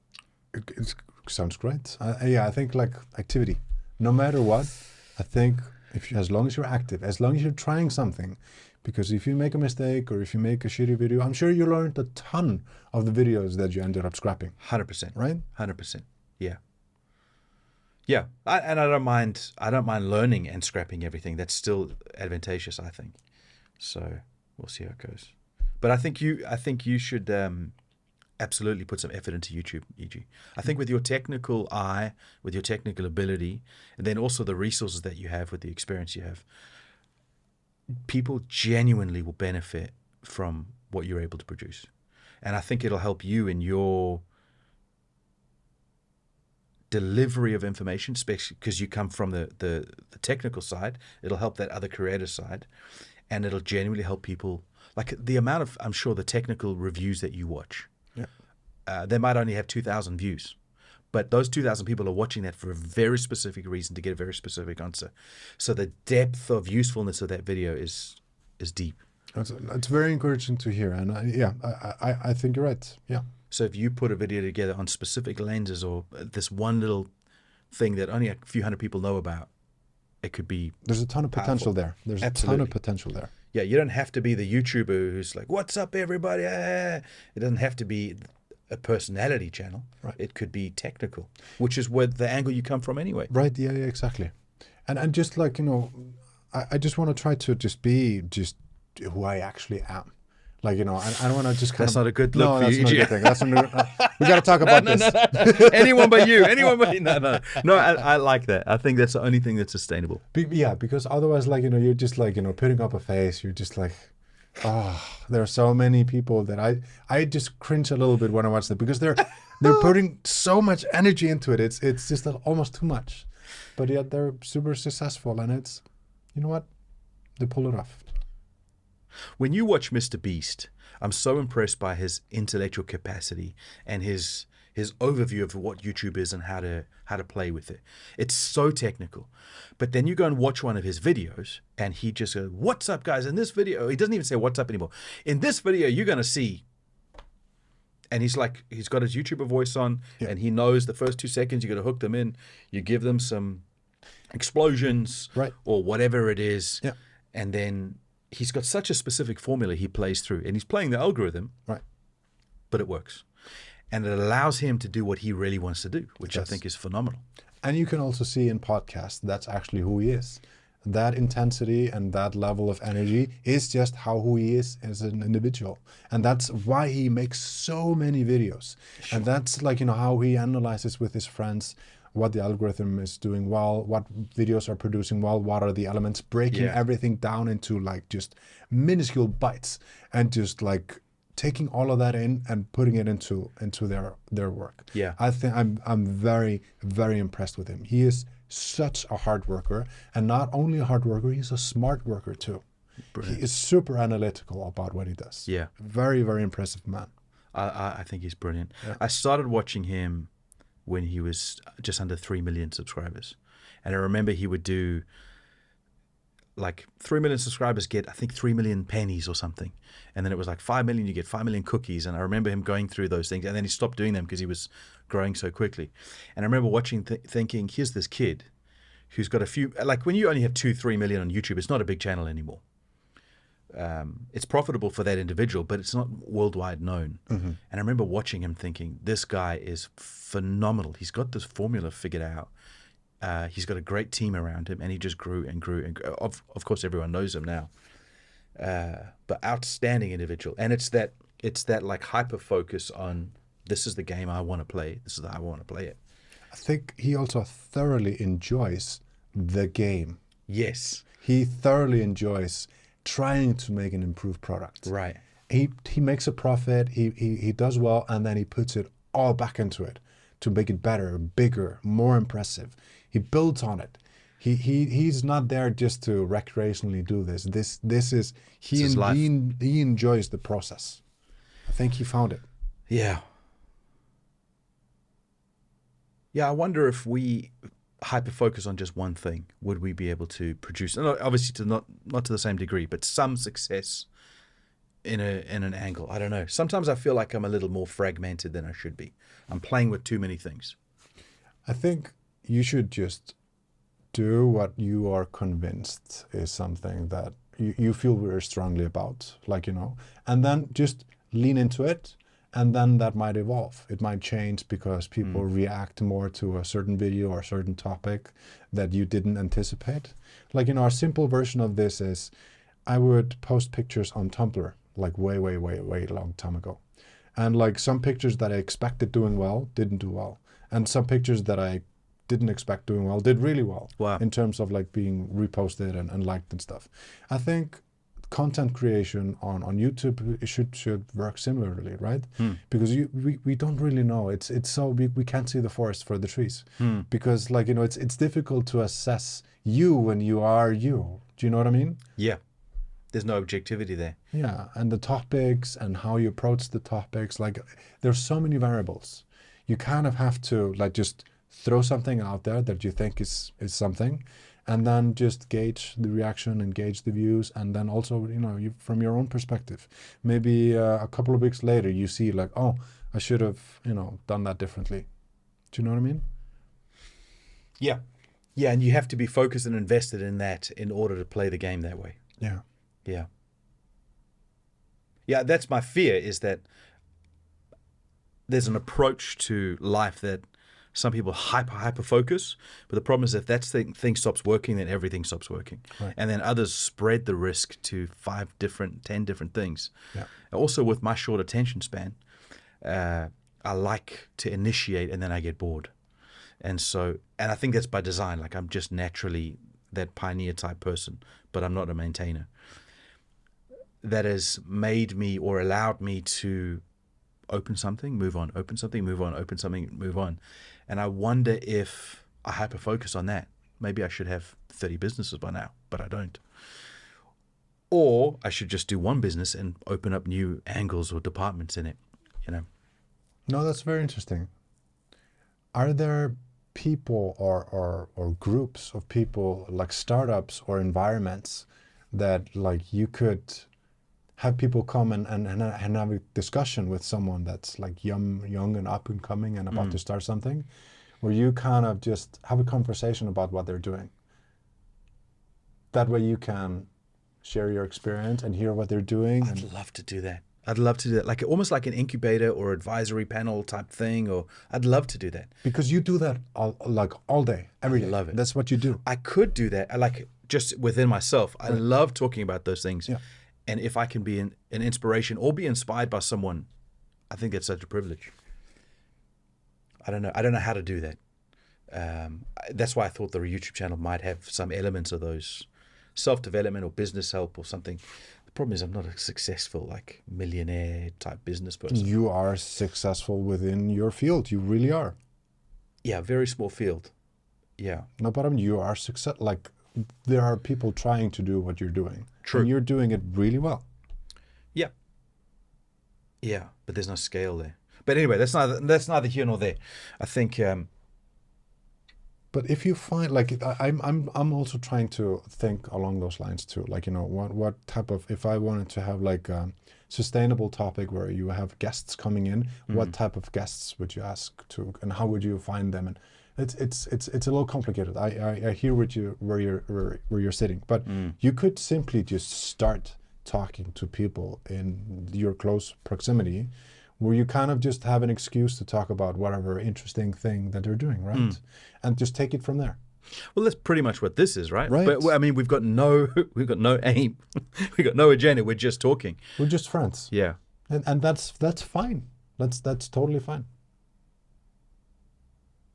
It sounds great. I think like activity, no matter what, I think as long as you're active, as long as you're trying something. Because if you make a mistake or if you make a shitty video, I'm sure you learned a ton of the videos that you ended up scrapping. 100%. Right? 100%. Yeah. Yeah. I don't mind learning and scrapping everything. That's still advantageous, I think. So we'll see how it goes. But I think you should absolutely put some effort into YouTube, EG. I think with your technical eye, with your technical ability, and then also the resources that you have with the experience you have, people genuinely will benefit from what you're able to produce. And I think it'll help you in your delivery of information, especially because you come from the technical side. It'll help that other creator side, and it'll genuinely help people. Like the amount of, I'm sure, the technical reviews that you watch, they might only have 2,000 views. But those 2,000 people are watching that for a very specific reason, to get a very specific answer. So the depth of usefulness of that video is deep. It's very encouraging to hear. And I think you're right. Yeah. So if you put a video together on specific lenses or this one little thing that only a few hundred people know about, it could be There's a ton of potential there. There's Absolutely. A ton of potential there. Yeah, you don't have to be the YouTuber who's like, what's up, everybody? It doesn't have to be a personality channel. Right. It could be technical, which is where the angle you come from anyway. Right. Yeah, exactly. And just like, I just want to try to just be just who I actually am. Like, you know, I don't want to just kind That's of... not a good look No, for that's you. not a good thing. That's not, we got to talk about this. No. Anyone but you. Anyone but you. No. I like that. I think that's the only thing that's sustainable. Yeah, because otherwise, like, you know, you're just like, you know, putting up a face. You're just like, there are so many people that I just cringe a little bit when I watch them because they're putting so much energy into it. It's just almost too much, but yet they're super successful, and it's, you know what, they pull it off. When you watch MrBeast, I'm so impressed by his intellectual capacity and his overview of what YouTube is and how to play with it. It's so technical. But then you go and watch one of his videos and he just goes, "What's up, guys? In this video," he doesn't even say what's up anymore. "In this video, you're going to see," and he's got his YouTuber voice on, and he knows the first 2 seconds you got to hook them in. You give them some explosions, Right, or whatever it is, yeah, and then he's got such a specific formula he plays through, and he's playing the algorithm, right, but it works. And it allows him to do what he really wants to do, which I think is phenomenal. And you can also see in podcasts, that's actually who he is. That intensity and that level of energy is just who he is as an individual. And that's why he makes so many videos. Sure. And that's like, you know, how he analyzes with his friends what the algorithm is doing well, what videos are producing well, what are the elements, breaking everything down into like just minuscule bites and just like taking all of that in and putting it into their work. Yeah, I think I'm very, very impressed with him. He is such a hard worker, and not only a hard worker, he's a smart worker too. Brilliant. He is super analytical about what he does. Yeah, very, very impressive man. I think he's brilliant. Yeah. I started watching him when he was just under 3 million subscribers, and I remember he would do like 3 million subscribers get, I think, 3 million pennies or something. And then it was like 5 million, you get 5 million cookies. And I remember him going through those things, and then he stopped doing them because he was growing so quickly. And I remember watching, thinking, here's this kid who's got a few, like when you only have 2-3 million on YouTube, it's not a big channel anymore. It's profitable for that individual, but it's not worldwide known. Mm-hmm. And I remember watching him thinking, this guy is phenomenal. He's got this formula figured out. He's got a great team around him, and he just grew and grew and grew. Of course, everyone knows him now. But outstanding individual, and it's that like hyper focus on, this is the game I want to play. This is how I want to play it. I think he also thoroughly enjoys the game. Yes, he thoroughly enjoys trying to make an improved product. Right. He makes a profit. He does well, and then he puts it all back into it to make it better, bigger, more impressive. He builds on it. He's not there just to recreationally do this. This is he enjoys the process. I think he found it. Yeah. Yeah, I wonder if we hyper focus on just one thing, would we be able to produce, obviously to not to the same degree, but some success in an angle. I don't know. Sometimes I feel like I'm a little more fragmented than I should be. I'm playing with too many things. I think you should just do what you are convinced is something that you feel very strongly about, like, you know, and then just lean into it, and then that might evolve. It might change because people react more to a certain video or a certain topic that you didn't anticipate. Like, you know, a simple version of this is I would post pictures on Tumblr like way long time ago. And like some pictures that I expected doing well didn't do well. And some pictures that I didn't expect doing well did really well. Wow. In terms of like being reposted and liked and stuff. I think content creation on YouTube should work similarly, right? Because we don't really know. It's so we can't see the forest for the trees. Because like, you know, it's difficult to assess you when you are you. Do you know what I mean? Yeah. There's no objectivity there. Yeah, and the topics and how you approach the topics, like there's so many variables. You kind of have to like just throw something out there that you think is something, and then just gauge the reaction and gauge the views, and then also, you know, you from your own perspective. Maybe a couple of weeks later you see like, oh, I should have, you know, done that differently. Do you know what I mean? Yeah. Yeah, and you have to be focused and invested in that in order to play the game that way. Yeah. Yeah. Yeah, that's my fear, is that there's an approach to life that Some people hyper focus, but the problem is if that thing stops working, then everything stops working. Right. And then others spread the risk to 10 different things. Yeah. Also, with my short attention span, I like to initiate and then I get bored. And I think that's by design. Like I'm just naturally that pioneer type person, but I'm not a maintainer. That has made me or allowed me to open something, move on, open something, move on, open something, move on. And I wonder if I hyper focus on that. Maybe I should have 30 businesses by now, but I don't. Or I should just do one business and open up new angles or departments in it, you know. No, that's very interesting. Are there people or groups of people, like startups or environments, that like you could have people come and have a discussion with someone that's like young and up and coming and about to start something, where you kind of just have a conversation about what they're doing? That way you can share your experience and hear what they're doing. I'd love to do that. I'd love to do that, like almost like an incubator or advisory panel type thing. Or I'd love to do that because you do that all day, every day. I love it. That's what you do. I could do that. I like just within myself. I love talking about those things. Yeah. And if I can be an inspiration or be inspired by someone, I think that's such a privilege. I don't know how to do that. That's why I thought the YouTube channel might have some elements of those self-development or business help or something. The problem is I'm not a successful, like, millionaire type business person. You are successful within your field. You really are. Yeah, very small field. Yeah. No, but I mean, you are success. Like, there are people trying to do what you're doing. True. And you're doing it really well. Yeah. Yeah, but there's no scale there. But anyway, that's neither here nor there. I think. But if you find, like, I'm also trying to think along those lines too. Like, you know, what type of, if I wanted to have like a sustainable topic where you have guests coming in, what type of guests would you ask to, and how would you find them? And it's a little complicated. I hear where you're sitting, but you could simply just start talking to people in your close proximity, where you kind of just have an excuse to talk about whatever interesting thing that they're doing, right? And just take it from there. Well, that's pretty much what this is, right? Right. But I mean, we've got no aim, we've got no agenda. We're just talking. We're just friends. Yeah. And that's fine. That's totally fine.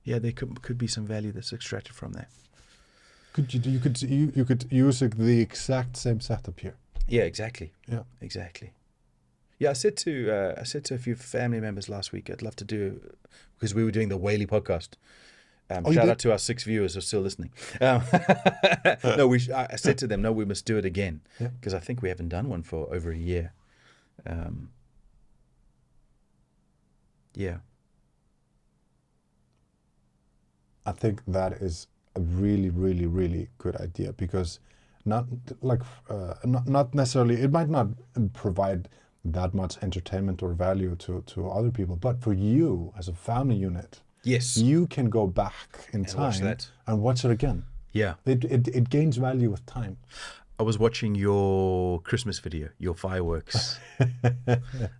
Yeah, there could be some value that's extracted from that. You could use the exact same setup here. Yeah, exactly. Yeah, exactly. Yeah, I said to a few family members last week, I'd love to do, because we were doing the Whaley podcast. Shout out to our 6 viewers who are still listening. No, I said to them, no, we must do it again, because I think we haven't done one for over a year. Yeah. I think that is a really, really, really good idea, because not necessarily, it might not provide that much entertainment or value to other people, but for you as a family unit, yes, you can go back in time and watch it again. Yeah, it gains value with time. I was watching your Christmas video, your fireworks.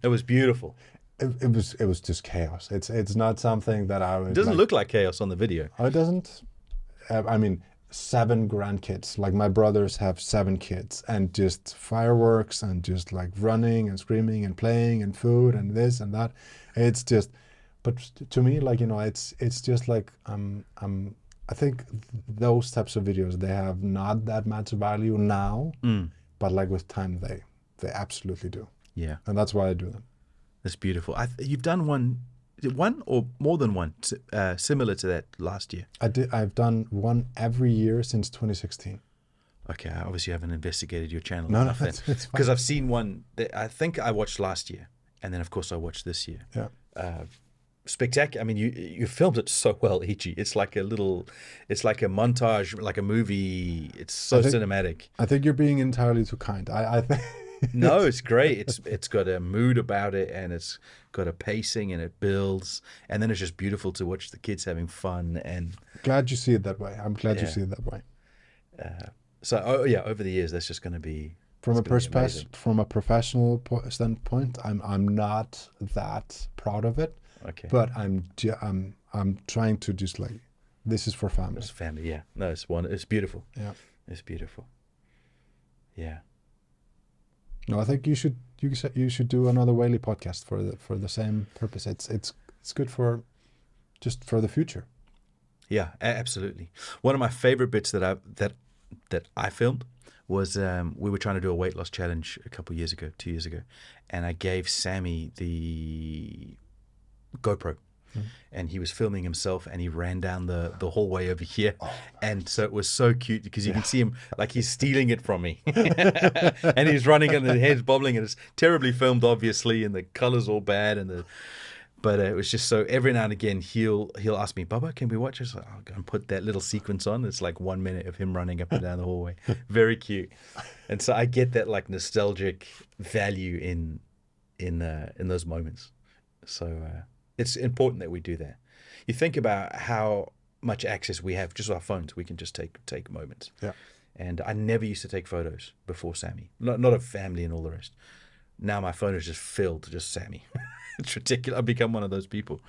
It was beautiful. It was just chaos. It's not something that I was. It doesn't look like chaos on the video. Oh, it doesn't. I mean, 7 grandkids. Like, my brothers have 7 kids, and just fireworks and just like running and screaming and playing and food and this and that. It's just, but to me, like, you know, it's just like I think those types of videos, they have not that much value now, but like with time, they absolutely do. Yeah, and that's why I do them. That's beautiful. You've done one. Is it one or more than one similar to that last year? I've done one every year since 2016. Okay, I obviously haven't investigated your channel no, enough, it's because I've seen one that I think I watched last year, and then of course I watched this year. Yeah. Spectacular. I mean, you filmed it so well, Ichi. It's like a montage, like a movie. It's so cinematic. I think you're being entirely too kind. I think. No, it's great. It's got a mood about it, and it's got a pacing, and it builds, and then it's just beautiful to watch the kids having fun. And glad you see it that way. I'm glad you see it that way. Over the years, that's just going to be from a professional standpoint. I'm not that proud of it. Okay. But I'm trying to just like, this is for family. It's family, yeah. No, it's beautiful. Yeah. It's beautiful. Yeah. No, I think you should do another Whaley podcast for the same purpose. It's good for just for the future. Yeah, absolutely. One of my favorite bits that I filmed was we were trying to do a weight loss challenge a couple years ago, 2 years ago, and I gave Sammy the GoPro. And he was filming himself, and he ran down the hallway over here. And so it was so cute because you can see him like he's stealing it from me. And he's running and the head's bobbling, and it's terribly filmed, obviously, and the color's all bad. But it was just so every now and again he'll ask me, Bubba, can we watch this? I'll go and put that little sequence on. It's like 1 minute of him running up and down the hallway. Very cute. And so I get that like nostalgic value in those moments. So it's important that we do that. You think about how much access we have just with our phones. We can just take moments. Yeah. And I never used to take photos before Sammy. Not of family and all the rest. Now my phone is just filled to just Sammy. It's ridiculous. I've become one of those people.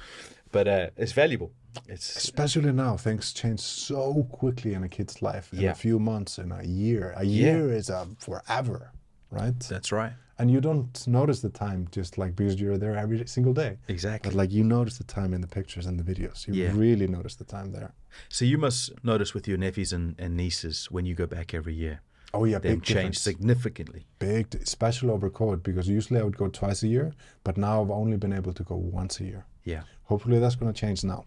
But it's valuable. It's especially now, things change so quickly in a kid's life. In a few months, in a year. A year is forever, right? That's right. And you don't notice the time just like because you're there every single day. Exactly. But like you notice the time in the pictures and the videos. You really notice the time there. So you must notice with your nephews and nieces when you go back every year. Oh yeah, They've big changed difference. Significantly. Big, especially over COVID, because usually I would go twice a year, but now I've only been able to go once a year. Yeah. Hopefully that's going to change now.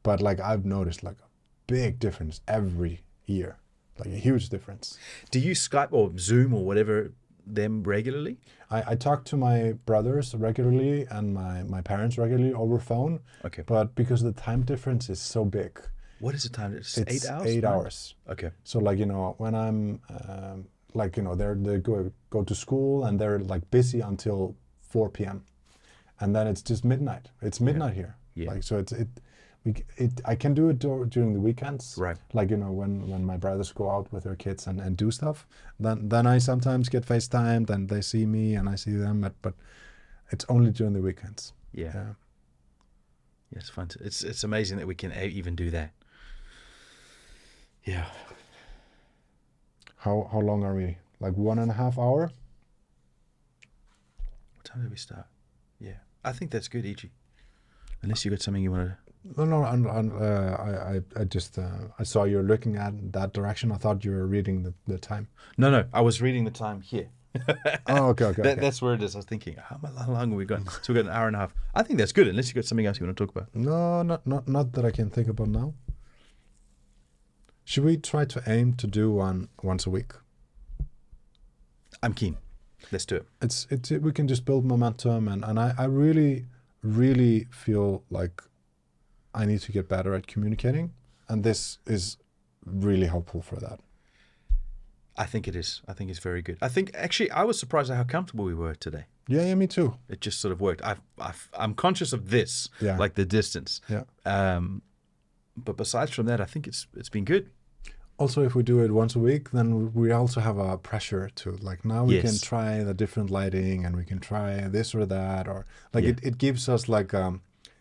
But like I've noticed like a big difference every year, like a huge difference. Do you Skype or Zoom or whatever them regularly? I talk to my brothers regularly and my parents regularly over phone. Okay. But because the time difference is so big. What is the time? It's 8 hours? 8 hours. Okay. So like, when I'm like, they go to school and they're like busy until 4 p.m. And then it's just midnight. It's midnight here. Yeah. Like, so I can do it during the weekends. Right. Like, when my brothers go out with their kids and do stuff, then I sometimes get FaceTimed and they see me and I see them, but it's only during the weekends. Yeah. Yeah, it's fun. It's amazing that we can even do that. Yeah. How long are we? Like 1.5 hours? What time did we start? Yeah. I think that's good, E.G. Unless you got something you want to... No. I just I saw you looking at that direction. I thought you were reading the time. No. I was reading the time here. Oh, okay. That's where it is. I was thinking, how long have we got? So we got 1.5 hours. I think that's good. Unless you got something else you want to talk about. No, not that I can think about now. Should we try to aim to do one once a week? I'm keen. Let's do it. We can just build momentum, and I really feel like I need to get better at communicating, and this is really helpful for that. I think it is. I think it's very good. I think actually I was surprised at how comfortable we were today. Yeah, me too. It just sort of worked. I'm conscious of this, like the distance. Yeah. But besides from that, I think it's been good. Also, if we do it once a week, then we also have a pressure to like now we can try the different lighting and we can try this or that, or like it gives us like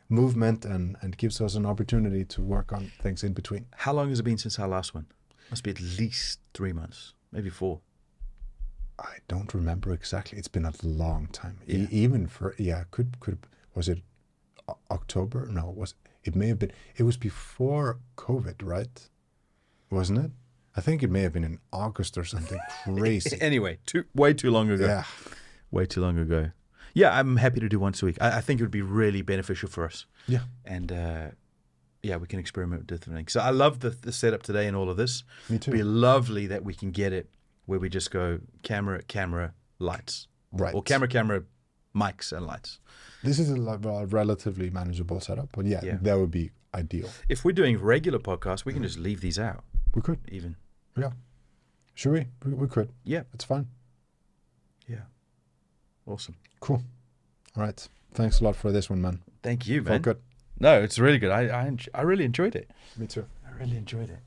movement and gives us an opportunity to work on things in between. How long has it been since our last one? Must be at least 3 months, maybe 4. I don't remember exactly. It's been a long time. Yeah. Even for could was it October? No, it may have been. It was before COVID, right? Wasn't it? I think it may have been in August or something crazy. Anyway, way too long ago. Yeah. Way too long ago. Yeah, I'm happy to do once a week. I think it would be really beneficial for us. Yeah. And we can experiment with different things. So I love the setup today and all of this. Me too. It'd be lovely that we can get it where we just go camera, lights. Right. Or camera, mics and lights. This is a relatively manageable setup, but that would be ideal. If we're doing regular podcasts, we can just leave these out. We could. Even. Yeah. Should we? We could. Yeah. It's fine. Yeah. Awesome. Cool. All right. Thanks a lot for this one, man. Thank you, man. Felt good. No, it's really good. I really enjoyed it. Me too. I really enjoyed it.